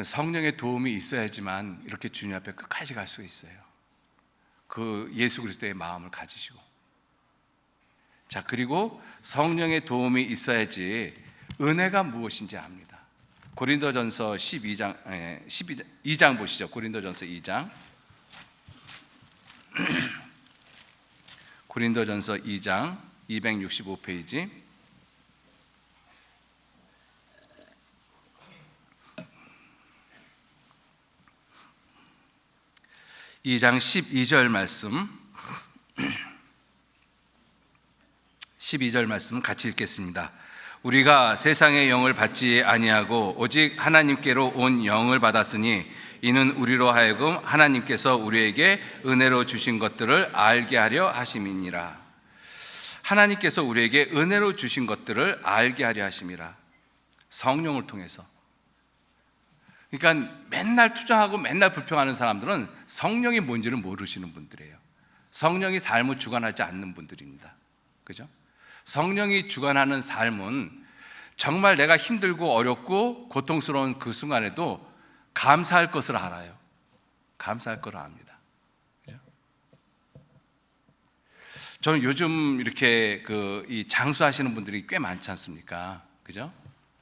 성령의 도움이 있어야지만 이렇게 주님 앞에 끝까지 갈 수 있어요. 그 예수 그리스도의 마음을 가지시고. 자, 그리고 성령의 도움이 있어야지 은혜가 무엇인지 압니다. 고린도전서 2장 보시죠. 고린도전서 2장. 고린도전서 2장 265페이지. 이 장 12절 말씀 12절 말씀 같이 읽겠습니다. 우리가 세상의 영을 받지 아니하고 오직 하나님께로 온 영을 받았으니 이는 우리로 하여금 하나님께서 우리에게 은혜로 주신 것들을 알게 하려 하심이니라. 하나님께서 우리에게 은혜로 주신 것들을 알게 하려 하심이라. 성령을 통해서. 그러니까 맨날 투정하고 맨날 불평하는 사람들은 성령이 뭔지를 모르시는 분들이에요. 성령이 삶을 주관하지 않는 분들입니다. 그죠? 성령이 주관하는 삶은 정말 내가 힘들고 어렵고 고통스러운 그 순간에도 감사할 것을 알아요. 감사할 걸 압니다. 그죠? 저는 요즘 이렇게 이 장수하시는 분들이 꽤 많지 않습니까? 그죠?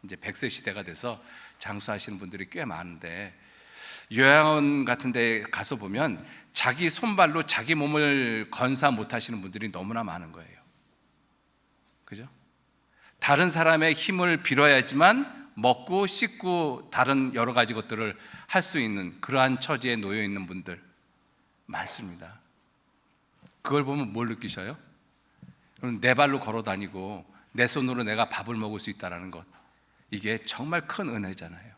이제 100세 시대가 돼서 장수하시는 분들이 꽤 많은데, 요양원 같은 데 가서 보면 자기 손발로 자기 몸을 건사 못 하시는 분들이 너무나 많은 거예요. 그죠? 다른 사람의 힘을 빌어야지만 먹고 씻고 다른 여러 가지 것들을 할 수 있는 그러한 처지에 놓여 있는 분들 많습니다. 그걸 보면 뭘 느끼셔요? 내 발로 걸어 다니고 내 손으로 내가 밥을 먹을 수 있다는 것, 이게 정말 큰 은혜잖아요.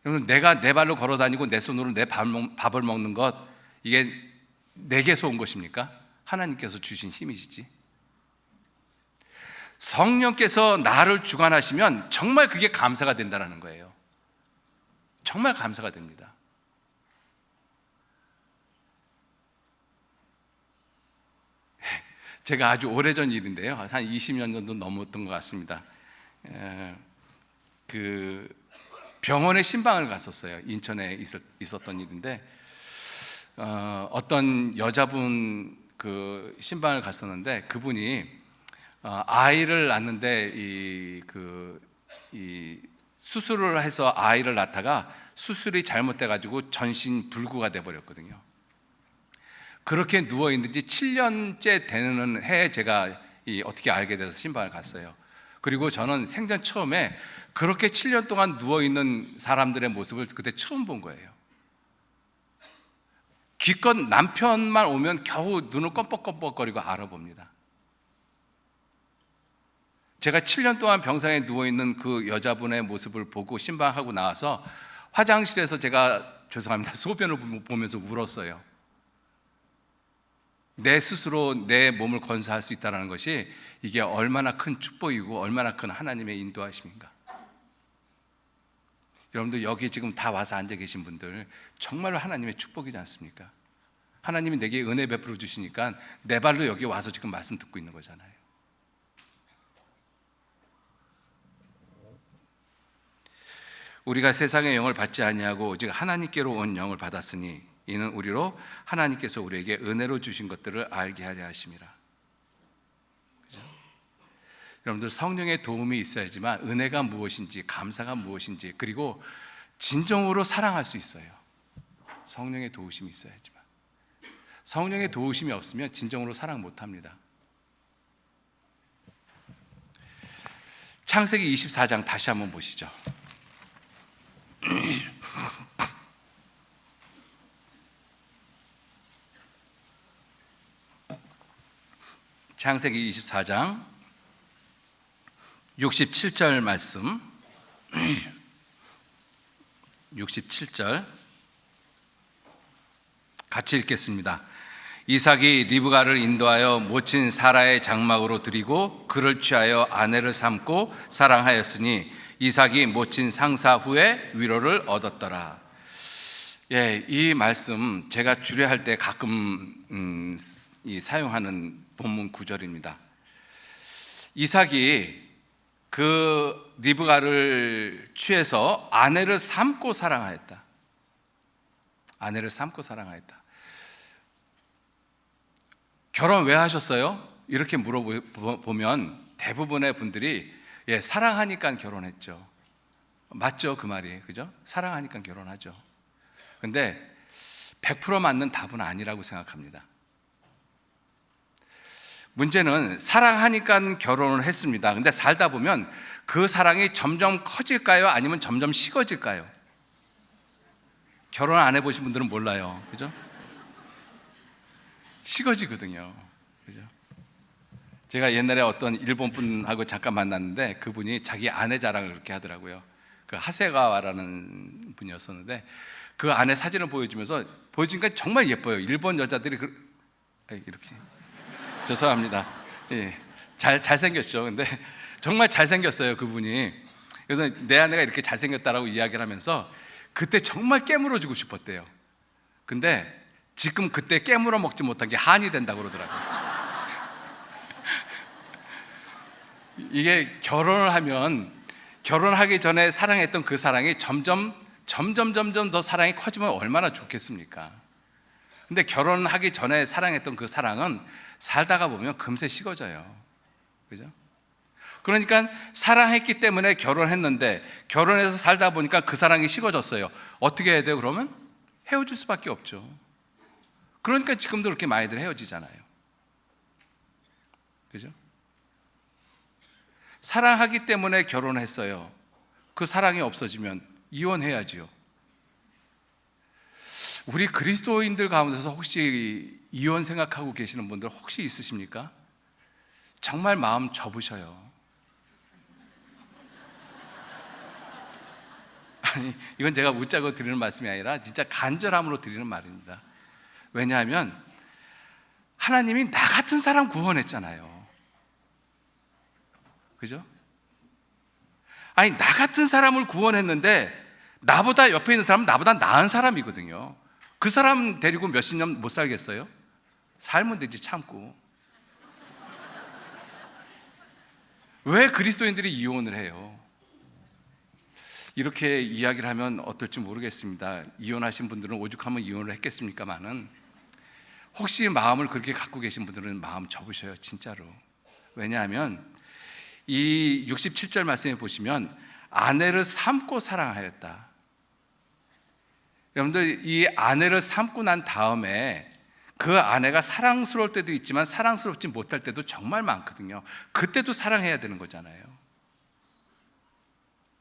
여러분, 내가 내 발로 걸어 다니고 내 손으로 내 밥을 먹는 것, 이게 내게서 온 것입니까? 하나님께서 주신 힘이시지. 성령께서 나를 주관하시면 정말 그게 감사가 된다는 거예요. 정말 감사가 됩니다. 제가 아주 오래전 일인데요, 한 20년 정도 넘었던 것 같습니다. 그 병원에 신방을 갔었어요. 인천에 있었던 일인데, 어떤 여자분 그 신방을 갔었는데, 그분이 아이를 낳는데 이 수술을 해서 아이를 낳다가 수술이 잘못돼 가지고 전신 불구가 돼 버렸거든요. 그렇게 누워 있는 지 7년째 되는 해에 제가 어떻게 알게 돼서 신방을 갔어요. 그리고 저는 생전 처음에 그렇게 7년 동안 누워 있는 사람들의 모습을 그때 처음 본 거예요. 기껏 남편만 오면 겨우 눈을 껌뻑껌뻑거리고 알아봅니다. 제가 7년 동안 병상에 누워있는 그 여자분의 모습을 보고 신방하고 나와서 화장실에서 제가, 죄송합니다, 소변을 보면서 울었어요. 내 스스로 내 몸을 건사할 수 있다는 것이 이게 얼마나 큰 축복이고 얼마나 큰 하나님의 인도하심인가. 여러분들 여기 지금 다 와서 앉아 계신 분들 정말로 하나님의 축복이지 않습니까? 하나님이 내게 은혜 베풀어 주시니까 내 발로 여기 와서 지금 말씀 듣고 있는 거잖아요. 우리가 세상의 영을 받지 아니하고 오직 하나님께로 온 영을 받았으니 이는 우리로 하나님께서 우리에게 은혜로 주신 것들을 알게 하려 하심이라. 그죠? 여러분들, 성령의 도움이 있어야지만 은혜가 무엇인지, 감사가 무엇인지, 그리고 진정으로 사랑할 수 있어요. 성령의 도우심이 있어야지만. 성령의 도우심이 없으면 진정으로 사랑 못합니다. 창세기 24장 다시 한번 보시죠. 창세기 24장 67절 말씀. 67절 같이 읽겠습니다. 이삭이 리브가를 인도하여 모친 사라의 장막으로 들이고 그를 취하여 아내를 삼고 사랑하였으니 이삭이 모친 상사 후에 위로를 얻었더라. 예, 이 말씀 제가 주례할 때 가끔 사용하는 본문 구절입니다. 이삭이 그 리브가를 취해서 아내를 삼고 사랑하였다. 아내를 삼고 사랑하였다. 결혼 왜 하셨어요? 이렇게 물어보면 대부분의 분들이 사랑하니까 결혼했죠. 맞죠? 그 말이. 그죠? 사랑하니까 결혼하죠. 근데 100% 맞는 답은 아니라고 생각합니다. 문제는 사랑하니까 결혼을 했습니다. 근데 살다 보면 그 사랑이 점점 커질까요? 아니면 점점 식어질까요? 결혼 안 해보신 분들은 몰라요. 그죠? 식어지거든요. 그죠? 제가 옛날에 어떤 일본 분하고 잠깐 만났는데 그분이 자기 아내 자랑을 그렇게 하더라고요. 그 하세가와라는 분이었었는데 그 아내 사진을 보여주니까 정말 예뻐요. 일본 여자들이 이렇게. 죄송합니다. 예, 잘생겼죠. 근데 정말 잘생겼어요, 그분이. 그래서 내 아내가 이렇게 잘생겼다라고 이야기를 하면서 그때 정말 깨물어주고 싶었대요. 근데 지금 그때 깨물어 먹지 못한 게 한이 된다고 그러더라고요. 이게 결혼을 하면 결혼하기 전에 사랑했던 그 사랑이 점점 더 사랑이 커지면 얼마나 좋겠습니까? 근데 결혼하기 전에 사랑했던 그 사랑은 살다가 보면 금세 식어져요. 그죠? 그러니까 사랑했기 때문에 결혼했는데 결혼해서 살다 보니까 그 사랑이 식어졌어요. 어떻게 해야 돼요? 그러면 헤어질 수밖에 없죠. 그러니까 지금도 그렇게 많이들 헤어지잖아요. 그죠? 사랑하기 때문에 결혼했어요. 그 사랑이 없어지면 이혼해야지요. 우리 그리스도인들 가운데서 혹시 이혼 생각하고 계시는 분들 혹시 있으십니까? 정말 마음 접으셔요. 아니, 이건 제가 웃자고 드리는 말씀이 아니라 진짜 간절함으로 드리는 말입니다. 왜냐하면 하나님이 나 같은 사람 구원했잖아요. 그죠? 아니, 나 같은 사람을 구원했는데 나보다 옆에 있는 사람은 나보다 나은 사람이거든요. 그 사람 데리고 몇십 년 못 살겠어요? 살면 되지, 참고. 왜 그리스도인들이 이혼을 해요? 이렇게 이야기를 하면 어떨지 모르겠습니다. 이혼하신 분들은 오죽하면 이혼을 했겠습니까마는, 혹시 마음을 그렇게 갖고 계신 분들은 마음 접으셔요, 진짜로. 왜냐하면 이 67절 말씀에 보시면 아내를 삼고 사랑하였다. 여러분들, 이 아내를 삼고 난 다음에 그 아내가 사랑스러울 때도 있지만 사랑스럽지 못할 때도 정말 많거든요. 그때도 사랑해야 되는 거잖아요.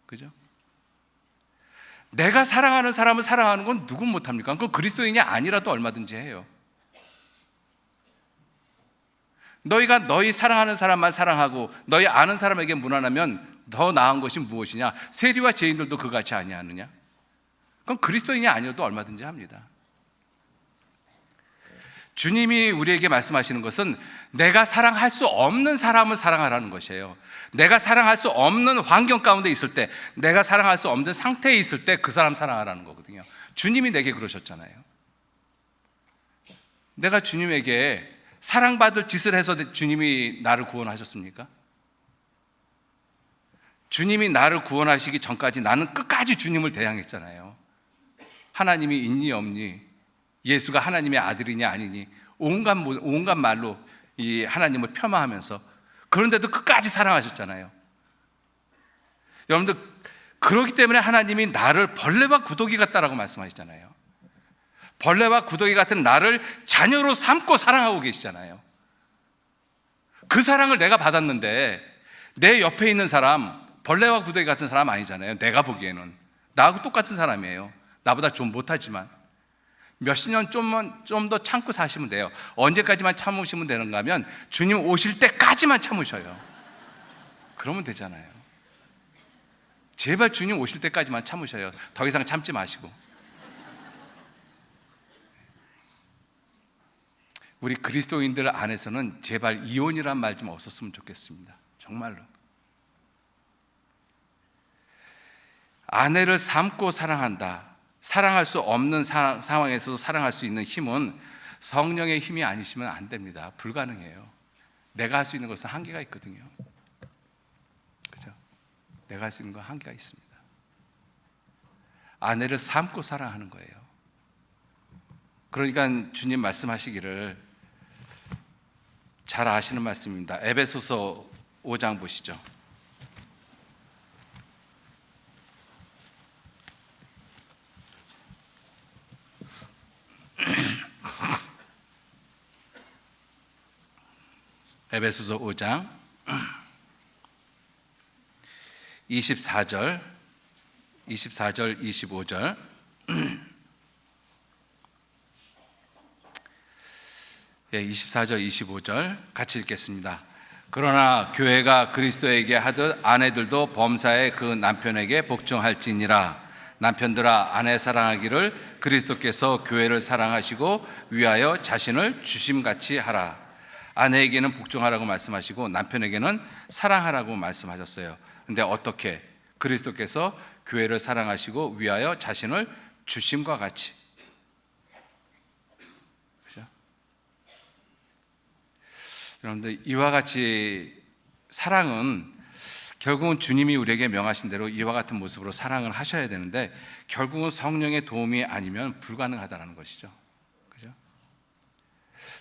그죠? 내가 사랑하는 사람을 사랑하는 건 누군 못합니까? 그건 그리스도인이 아니라도 얼마든지 해요. 너희가 너희 사랑하는 사람만 사랑하고 너희 아는 사람에게 무난하면 더 나은 것이 무엇이냐? 세리와 죄인들도 그같이 아니하느냐? 그건 그리스도인이 아니어도 얼마든지 합니다. 주님이 우리에게 말씀하시는 것은 내가 사랑할 수 없는 사람을 사랑하라는 것이에요. 내가 사랑할 수 없는 환경 가운데 있을 때, 내가 사랑할 수 없는 상태에 있을 때 그 사람 사랑하라는 거거든요. 주님이 내게 그러셨잖아요. 내가 주님에게 사랑받을 짓을 해서 주님이 나를 구원하셨습니까? 주님이 나를 구원하시기 전까지 나는 끝까지 주님을 대항했잖아요. 하나님이 있니 없니, 예수가 하나님의 아들이니 아니니, 온갖 말로 이 하나님을 폄하하면서, 그런데도 끝까지 사랑하셨잖아요. 여러분들, 그렇기 때문에 하나님이 나를 벌레와 구더기 같다라고 말씀하시잖아요. 벌레와 구더기 같은 나를 자녀로 삼고 사랑하고 계시잖아요. 그 사랑을 내가 받았는데 내 옆에 있는 사람 벌레와 구더기 같은 사람 아니잖아요. 내가 보기에는 나하고 똑같은 사람이에요. 나보다 좀 못하지만 몇십 년 좀 더 참고 사시면 돼요. 언제까지만 참으시면 되는가 하면 주님 오실 때까지만 참으셔요. 그러면 되잖아요. 제발 주님 오실 때까지만 참으셔요. 더 이상 참지 마시고. 우리 그리스도인들 안에서는 제발 이혼이란 말 좀 없었으면 좋겠습니다. 정말로. 아내를 삼고 사랑한다. 사랑할 수 없는 상황에서도 사랑할 수 있는 힘은 성령의 힘이 아니시면 안 됩니다. 불가능해요. 내가 할 수 있는 것은 한계가 있거든요. 그죠? 내가 할 수 있는 건 한계가 있습니다. 아내를 삼고 사랑하는 거예요. 그러니까 주님 말씀하시기를 잘 아시는 말씀입니다. 에베소서 5장 보시죠. 에베소서 5장 24절 25절 예, 24절 25절 같이 읽겠습니다. 그러나 교회가 그리스도에게 하듯 아내들도 범사에 그 남편에게 복종할지니라. 남편들아, 아내 사랑하기를 그리스도께서 교회를 사랑하시고 위하여 자신을 주심같이 하라. 아내에게는 복종하라고 말씀하시고 남편에게는 사랑하라고 말씀하셨어요. 근데 어떻게? 그리스도께서 교회를 사랑하시고 위하여 자신을 주심과 같이. 그죠? 여러분들, 이와 같이 사랑은 결국은 주님이 우리에게 명하신 대로 이와 같은 모습으로 사랑을 하셔야 되는데 결국은 성령의 도움이 아니면 불가능하다는 것이죠. 그죠?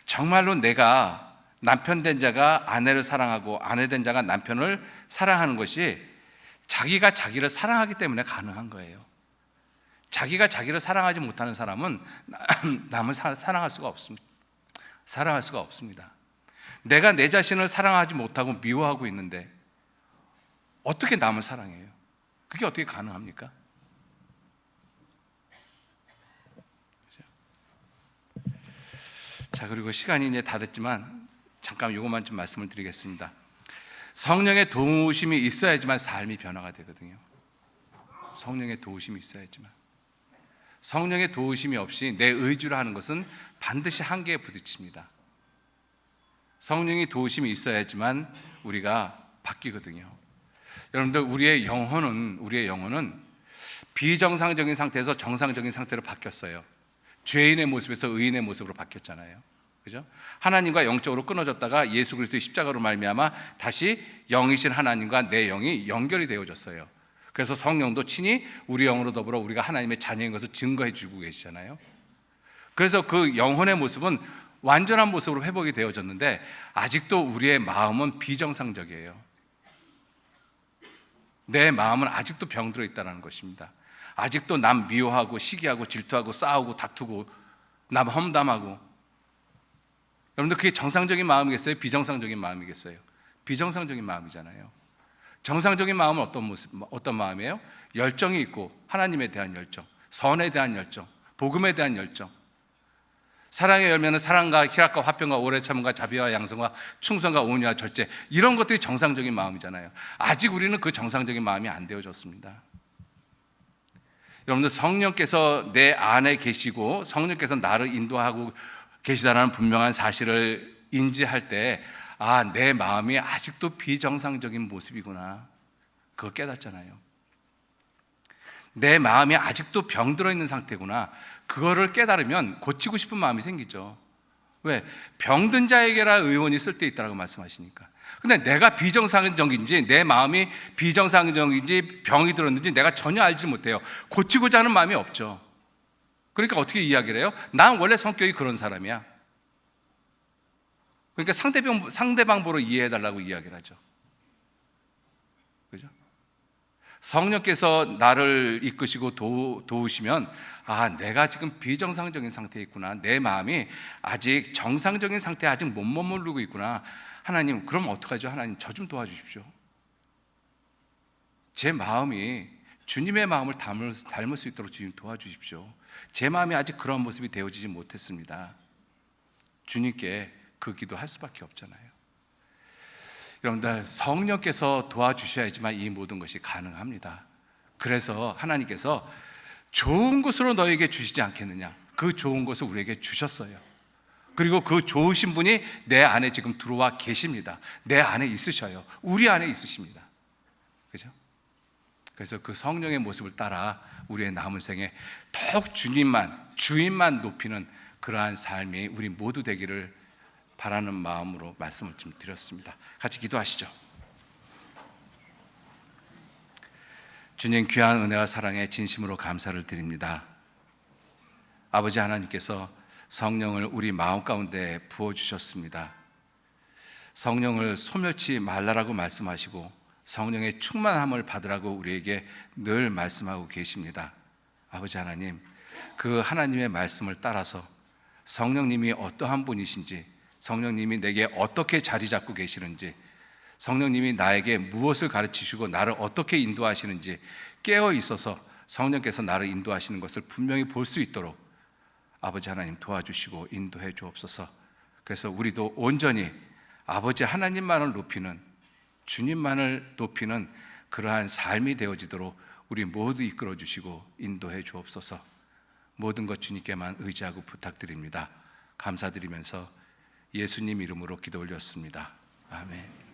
정말로 내가 남편 된 자가 아내를 사랑하고 아내 된 자가 남편을 사랑하는 것이 자기가 자기를 사랑하기 때문에 가능한 거예요. 자기가 자기를 사랑하지 못하는 사람은 남을 사랑할 수가 없습니다. 사랑할 수가 없습니다. 내가 내 자신을 사랑하지 못하고 미워하고 있는데 어떻게 남을 사랑해요? 그게 어떻게 가능합니까? 자, 그리고 시간이 이제 다 됐지만 잠깐 이것만 좀 말씀을 드리겠습니다. 성령의 도우심이 있어야지만 삶이 변화가 되거든요. 성령의 도우심이 있어야지만. 성령의 도우심이 없이 내 의지로 하는 것은 반드시 한계에 부딪힙니다. 성령의 도우심이 있어야지만 우리가 바뀌거든요. 여러분들, 우리의 영혼은 비정상적인 상태에서 정상적인 상태로 바뀌었어요. 죄인의 모습에서 의인의 모습으로 바뀌었잖아요. 그죠? 하나님과 영적으로 끊어졌다가 예수 그리스도의 십자가로 말미암아 다시 영이신 하나님과 내 영이 연결이 되어졌어요. 그래서 성령도 친히 우리 영으로 더불어 우리가 하나님의 자녀인 것을 증거해 주고 계시잖아요. 그래서 그 영혼의 모습은 완전한 모습으로 회복이 되어졌는데 아직도 우리의 마음은 비정상적이에요. 내 마음은 아직도 병들어 있다는 것입니다. 아직도 남 미워하고 시기하고 질투하고 싸우고 다투고 남 험담하고. 여러분들, 그게 정상적인 마음이겠어요? 비정상적인 마음이겠어요? 비정상적인 마음이잖아요. 정상적인 마음은 어떤 마음이에요? 열정이 있고 하나님에 대한 열정, 선에 대한 열정, 복음에 대한 열정. 사랑의 열매는 사랑과 희락과 화평과 오래 참음과 자비와 양성과 충성과 온유와 절제, 이런 것들이 정상적인 마음이잖아요. 아직 우리는 그 정상적인 마음이 안 되어졌습니다. 여러분들, 성령께서 내 안에 계시고 성령께서 나를 인도하고 계시다는 분명한 사실을 인지할 때, 아, 내 마음이 아직도 비정상적인 모습이구나, 그거 깨닫잖아요. 내 마음이 아직도 병들어 있는 상태구나, 그거를 깨달으면 고치고 싶은 마음이 생기죠. 왜? 병든 자에게라 의원이 쓸데있다라고 말씀하시니까. 근데 내가 비정상적인지 내 마음이 비정상적인지 병이 들었는지 내가 전혀 알지 못해요. 고치고자 하는 마음이 없죠. 그러니까 어떻게 이야기를 해요? 난 원래 성격이 그런 사람이야. 그러니까 상대방 보러 이해해달라고 이야기를 하죠. 그죠? 성령께서 나를 이끄시고 도우시면, 아, 내가 지금 비정상적인 상태에 있구나, 내 마음이 아직 정상적인 상태에 아직 못 머무르고 있구나. 하나님, 그럼 어떡하죠? 하나님, 저 좀 도와주십시오. 제 마음이 주님의 마음을 닮을 수 있도록 주님 도와주십시오. 제 마음이 아직 그런 모습이 되어지지 못했습니다. 주님께 그 기도할 수밖에 없잖아요. 여러분들, 성령께서 도와주셔야지만 이 모든 것이 가능합니다. 그래서 하나님께서 좋은 것으로 너에게 주시지 않겠느냐, 그 좋은 것을 우리에게 주셨어요. 그리고 그 좋으신 분이 내 안에 지금 들어와 계십니다. 내 안에 있으셔요. 우리 안에 있으십니다. 그죠? 그래서 그 성령의 모습을 따라 우리의 남은 생에 더욱 주님만 높이는 그러한 삶이 우리 모두 되기를 바라는 마음으로 말씀을 좀 드렸습니다. 같이 기도하시죠. 주님, 귀한 은혜와 사랑에 진심으로 감사를 드립니다. 아버지 하나님께서 성령을 우리 마음 가운데 부어주셨습니다. 성령을 소멸치 말라라고 말씀하시고 성령의 충만함을 받으라고 우리에게 늘 말씀하고 계십니다. 아버지 하나님, 그 하나님의 말씀을 따라서 성령님이 어떠한 분이신지, 성령님이 내게 어떻게 자리 잡고 계시는지, 성령님이 나에게 무엇을 가르치시고 나를 어떻게 인도하시는지 깨어 있어서 성령께서 나를 인도하시는 것을 분명히 볼 수 있도록 아버지 하나님 도와주시고 인도해 주옵소서. 그래서 우리도 온전히 아버지 하나님만을 높이는, 주님만을 높이는 그러한 삶이 되어지도록 우리 모두 이끌어 주시고 인도해 주옵소서. 모든 것 주님께만 의지하고 부탁드립니다. 감사드리면서 예수님 이름으로 기도 올렸습니다. 아멘.